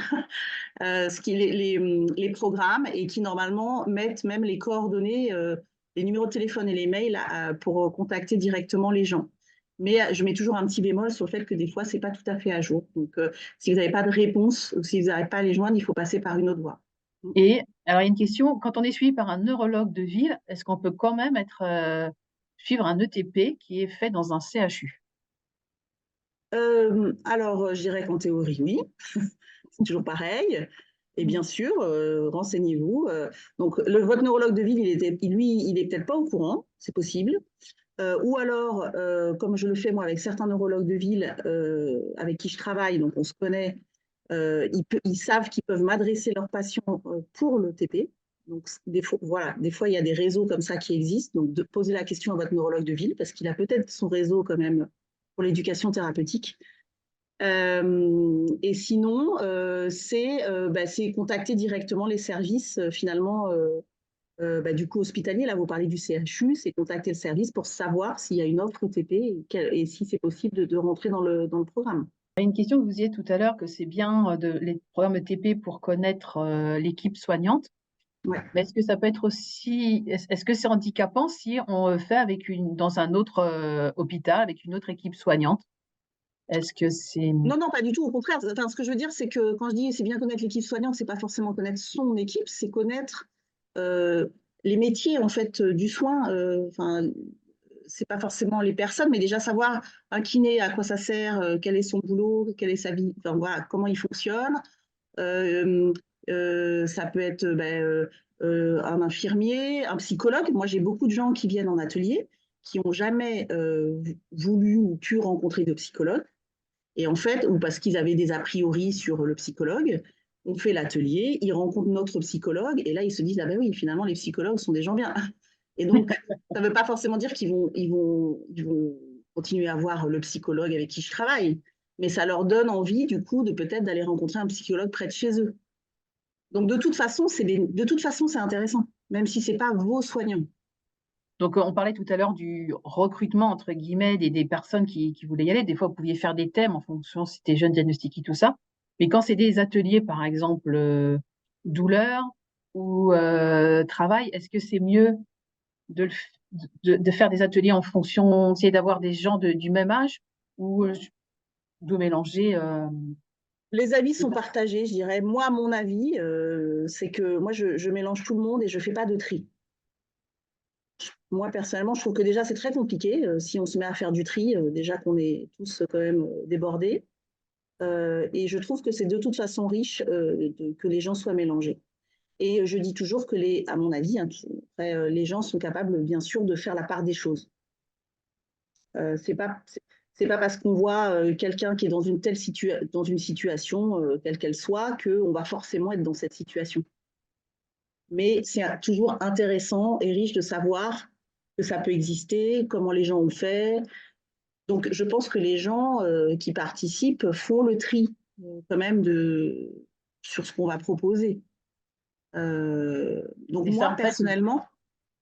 les programmes, et qui normalement mettent même les coordonnées, les numéros de téléphone et les mails pour contacter directement les gens. Mais je mets toujours un petit bémol sur le fait que des fois, c'est pas tout à fait à jour. Donc, si vous n'avez pas de réponse ou si vous n'arrivez pas à les joindre, il faut passer par une autre voie. Et alors, il y a une question, quand on est suivi par un neurologue de ville, est-ce qu'on peut quand même suivre un ETP qui est fait dans un CHU? Alors, je dirais qu'en théorie, oui. C'est toujours pareil. Et bien sûr, renseignez-vous. Donc, votre neurologue de ville, il est peut-être pas au courant, c'est possible. Ou alors, comme je le fais moi avec certains neurologues de ville avec qui je travaille, donc on se connaît, ils savent qu'ils peuvent m'adresser leurs patients pour le TP. Donc, voilà, des fois, il y a des réseaux comme ça qui existent. Donc, de poser la question à votre neurologue de ville, parce qu'il a peut-être son réseau quand même pour l'éducation thérapeutique. Et sinon, c'est contacter directement les services finalement du coup hospitalier. Là, vous parlez du CHU, c'est contacter le service pour savoir s'il y a une offre TP et si c'est possible de rentrer dans le programme. Il y a une question que vous disiez tout à l'heure que c'est bien les programmes ETP pour connaître l'équipe soignante. Ouais. Mais est-ce que ça peut être aussi, est-ce que c'est handicapant si on le fait dans un autre hôpital, avec une autre équipe soignante? Est-ce que c'est... Non, non, pas du tout. Au contraire, enfin, ce que je veux dire, c'est que quand je dis c'est bien connaître l'équipe soignante, c'est pas forcément connaître son équipe, c'est connaître euh, les métiers en fait du soin. Enfin, c'est pas forcément les personnes, mais déjà savoir un kiné à quoi ça sert, quel est son boulot, quelle est sa vie, enfin, voilà, comment il fonctionne. Euh, Ça peut être un infirmier, un psychologue. Moi, j'ai beaucoup de gens qui viennent en atelier qui n'ont jamais voulu ou pu rencontrer de psychologue. Et en fait, ou parce qu'ils avaient des a priori sur le psychologue, on fait l'atelier, ils rencontrent notre psychologue, et là, ils se disent, ah ben oui, finalement, les psychologues sont des gens bien. Et donc, ça ne veut pas forcément dire qu'ils vont continuer à voir le psychologue avec qui je travaille, mais ça leur donne envie, du coup, de peut-être d'aller rencontrer un psychologue près de chez eux. Donc, de toute façon, c'est intéressant, même si ce n'est pas vos soignants. Donc, on parlait tout à l'heure du recrutement, entre guillemets, des personnes qui voulaient y aller. Des fois, vous pouviez faire des thèmes en fonction si c'était jeune, diagnostiqué, tout ça. Mais quand c'est des ateliers, par exemple, douleur ou travail, est-ce que c'est mieux de, de faire des ateliers en fonction, essayer d'avoir des gens du même âge ou de mélanger Les avis les sont personnes? partagés, je dirais. Moi, mon avis, c'est que moi, je mélange tout le monde et je ne fais pas de tri. Moi, personnellement, je trouve que déjà, c'est très compliqué. Si on se met à faire du tri, déjà qu'on est tous quand même débordés. Et je trouve que c'est de toute façon riche que les gens soient mélangés. Et je dis toujours que, à mon avis, hein, après, les gens sont capables, bien sûr, de faire la part des choses. C'est pas parce qu'on voit quelqu'un qui est dans dans une situation, telle qu'elle soit, qu'on va forcément être dans cette situation. Mais c'est toujours intéressant et riche de savoir que ça peut exister, comment les gens ont fait. Donc, je pense que les gens qui participent font le tri quand même sur ce qu'on va proposer. Donc, Et ça, moi, en fait, personnellement,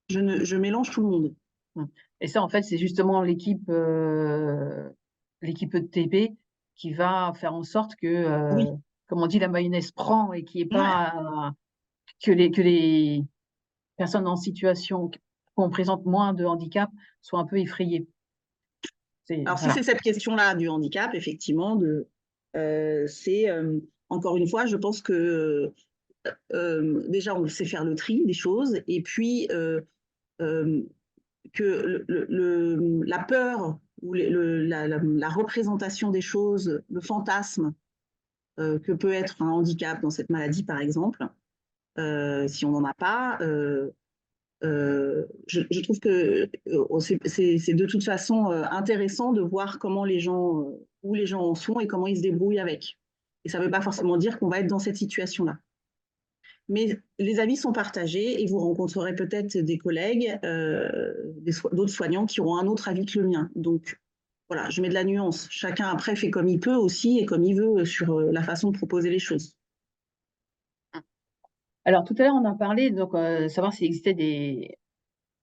je mélange tout le monde. et ça, en fait, c'est justement l'équipe ETP qui va faire en sorte que, Oui, comme on dit, la mayonnaise prend et qu'il n'y ait ouais. pas que les personnes en situation qu'on présente moins de handicap soient un peu effrayées. Alors, si Voilà. c'est cette question-là du handicap, effectivement, c'est encore une fois, je pense que déjà, on sait faire le tri des choses, et puis euh, que la peur ou la représentation des choses, le fantasme que peut être un handicap dans cette maladie, par exemple, si on n'en a pas, je trouve que c'est de toute façon intéressant de voir comment les gens, où les gens en sont et comment ils se débrouillent avec. Et ça ne veut pas forcément dire qu'on va être dans cette situation-là. mais les avis sont partagés et vous rencontrerez peut-être des collègues, d'autres soignants qui auront un autre avis que le mien. Donc, voilà, je mets de la nuance. Chacun après fait comme il peut aussi et comme il veut sur la façon de proposer les choses. Alors, tout à l'heure, on a parlé, donc, savoir s'il existait des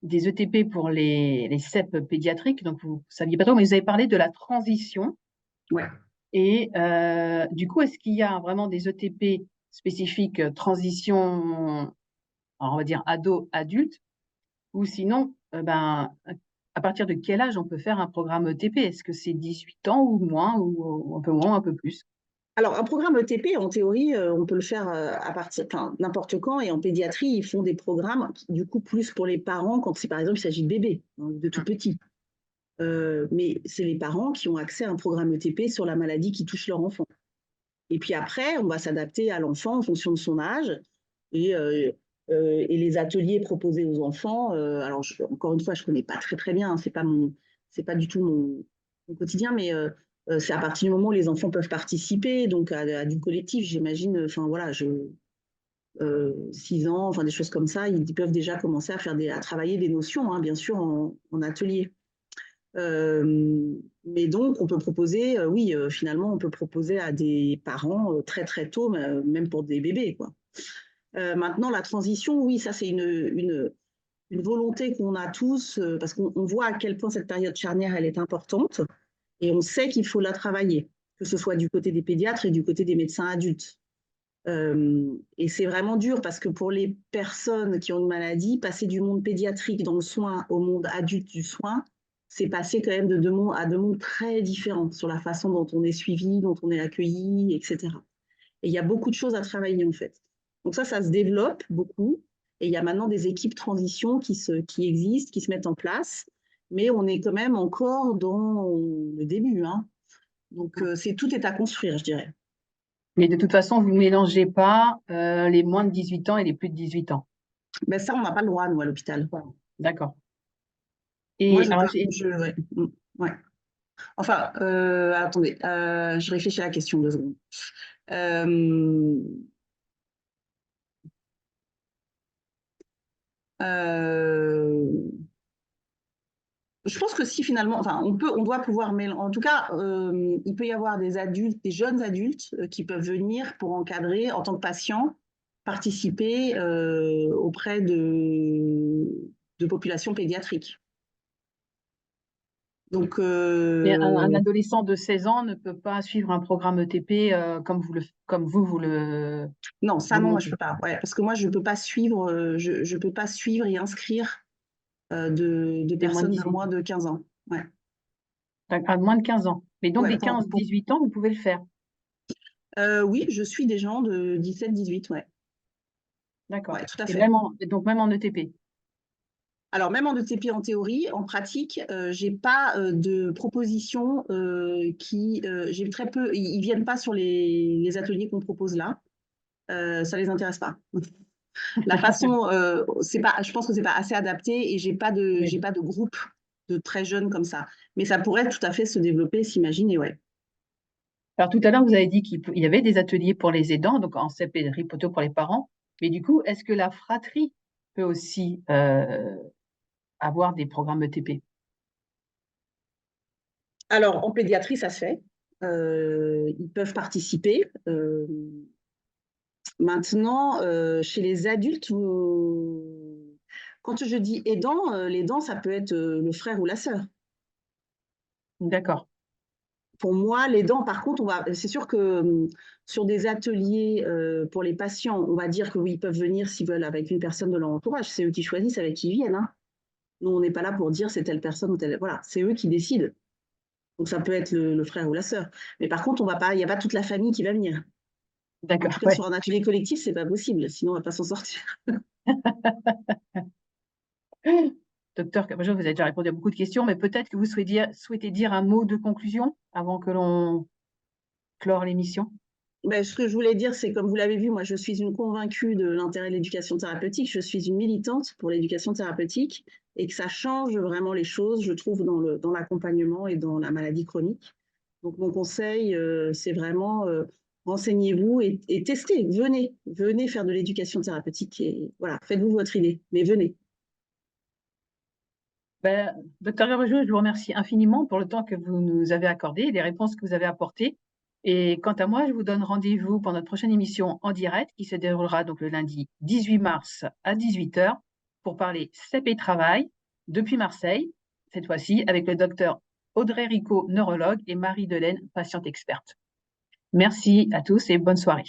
ETP pour les CEP pédiatriques. Donc, vous ne saviez pas trop, mais vous avez parlé de la transition. Ouais. Et du coup, est-ce qu'il y a vraiment des ETP spécifiques transition, alors on va dire ado-adulte, ou sinon, à partir de quel âge on peut faire un programme ETP? Est-ce que c'est 18 ans ou moins, un peu plus? Alors, un programme ETP, en théorie, on peut le faire à partir, enfin, n'importe quand. Et en pédiatrie, ils font des programmes, du coup, plus pour les parents quand, par exemple, il s'agit de bébés, hein, de tout petits. Mais c'est les parents qui ont accès à un programme ETP sur la maladie qui touche leur enfant. Et puis après, on va s'adapter à l'enfant en fonction de son âge. Et les ateliers proposés aux enfants, alors encore une fois, je ne connais pas très très bien, hein, c'est pas du tout mon quotidien, mais c'est à partir du moment où les enfants peuvent participer, donc à du collectif, j'imagine, enfin voilà, 6 ans, enfin des choses comme ça, ils peuvent déjà commencer à travailler des notions, hein, bien sûr, en atelier. Mais donc, on peut proposer, oui, finalement, on peut proposer à des parents très très tôt, même pour des bébés, quoi. Maintenant, la transition, oui, ça c'est une volonté qu'on a tous, parce qu'on voit à quel point cette période charnière, elle est importante, et on sait qu'il faut la travailler, que ce soit du côté des pédiatres et du côté des médecins adultes. Et c'est vraiment dur parce que pour les personnes qui ont une maladie, passer du monde pédiatrique dans le soin au monde adulte du soin, c'est passer quand même de deux mondes à deux mondes très différents sur la façon dont on est suivi, dont on est accueilli, etc. Et il y a beaucoup de choses à travailler en fait. Donc ça se développe beaucoup. Et il y a maintenant des équipes transition qui existent, qui se mettent en place. Mais on est quand même encore dans le début, hein. Donc tout est à construire, je dirais. Mais de toute façon, vous ne mélangez pas les moins de 18 ans et les plus de 18 ans. Ben ça, on n'a pas le droit, nous, à l'hôpital. Voilà. D'accord. Moi, Et alors, ouais. Ouais. Enfin, attendez, je réfléchis à la question 2 secondes. Euh, euh, je pense que si finalement, enfin, on doit pouvoir mélanger. En tout cas, il peut y avoir des adultes, des jeunes adultes qui peuvent venir pour encadrer en tant que patients, participer auprès de populations pédiatriques. Donc, un adolescent de 16 ans ne peut pas suivre un programme ETP comme vous le non, ça non, moi je volontiers. peux pas. Ouais, parce que moi je peux pas suivre, je peux pas suivre et inscrire de Des moins de personnes de 18 moins ans. de 15 ans. Ouais. À moins de 15 ans. Mais donc Ouais, des 15-18 ans, vous pouvez le faire. oui, je suis des gens de 17-18, ouais. D'accord. Ouais, tout à Et fait. donc même en ETP. Alors même en ETP en théorie, en pratique, j'ai pas de propositions j'ai très peu, ils viennent pas sur les ateliers qu'on propose là. Ça les intéresse pas. La façon, c'est pas, je pense que c'est pas assez adapté et Oui. j'ai pas de groupe de très jeunes comme ça. Mais ça pourrait tout à fait se développer, s'imaginer, ouais. Alors tout à l'heure, vous avez dit qu'il y avait des ateliers pour les aidants, donc en CP et RIPOTO pour les parents. Mais du coup, est-ce que la fratrie peut aussi avoir des programmes ETP? Alors en pédiatrie, ça se fait. Ils peuvent participer. Maintenant, chez les adultes, quand je dis aidant, l'aidant, ça peut être le frère ou la sœur. D'accord. Pour moi, l'aidant, par contre, c'est sûr que sur des ateliers pour les patients, on va dire que oui, ils peuvent venir s'ils veulent avec une personne de leur entourage. C'est eux qui choisissent avec qui ils viennent, hein. Nous, on n'est pas là pour dire c'est telle personne ou telle. Voilà, c'est eux qui décident. Donc ça peut être le frère ou la sœur. Mais par contre, il n'y a pas toute la famille qui va venir. En D'accord, tout cas, ouais. sur un atelier collectif, c'est pas possible. Sinon, on va pas s'en sortir. Docteur Cabojo, vous avez déjà répondu à beaucoup de questions, mais peut-être que vous souhaitez dire un mot de conclusion avant que l'on clore l'émission. Ben, ce que je voulais dire, c'est comme vous l'avez vu, moi je suis une convaincue de l'intérêt de l'éducation thérapeutique, je suis une militante pour l'éducation thérapeutique et que ça change vraiment les choses, je trouve, dans l'accompagnement et dans la maladie chronique. Donc mon conseil, c'est vraiment renseignez-vous et testez. Venez faire de l'éducation thérapeutique et voilà, faites-vous votre idée, mais venez. Ben, docteur Garojou, je vous remercie infiniment pour le temps que vous nous avez accordé et les réponses que vous avez apportées. Et quant à moi, je vous donne rendez-vous pour notre prochaine émission en direct qui se déroulera donc le lundi 18 mars à 18 h pour parler CEP et travail depuis Marseille, cette fois-ci avec le docteur Audrey Ricot, neurologue, et Marie Delaine, patiente experte. Merci à tous et bonne soirée.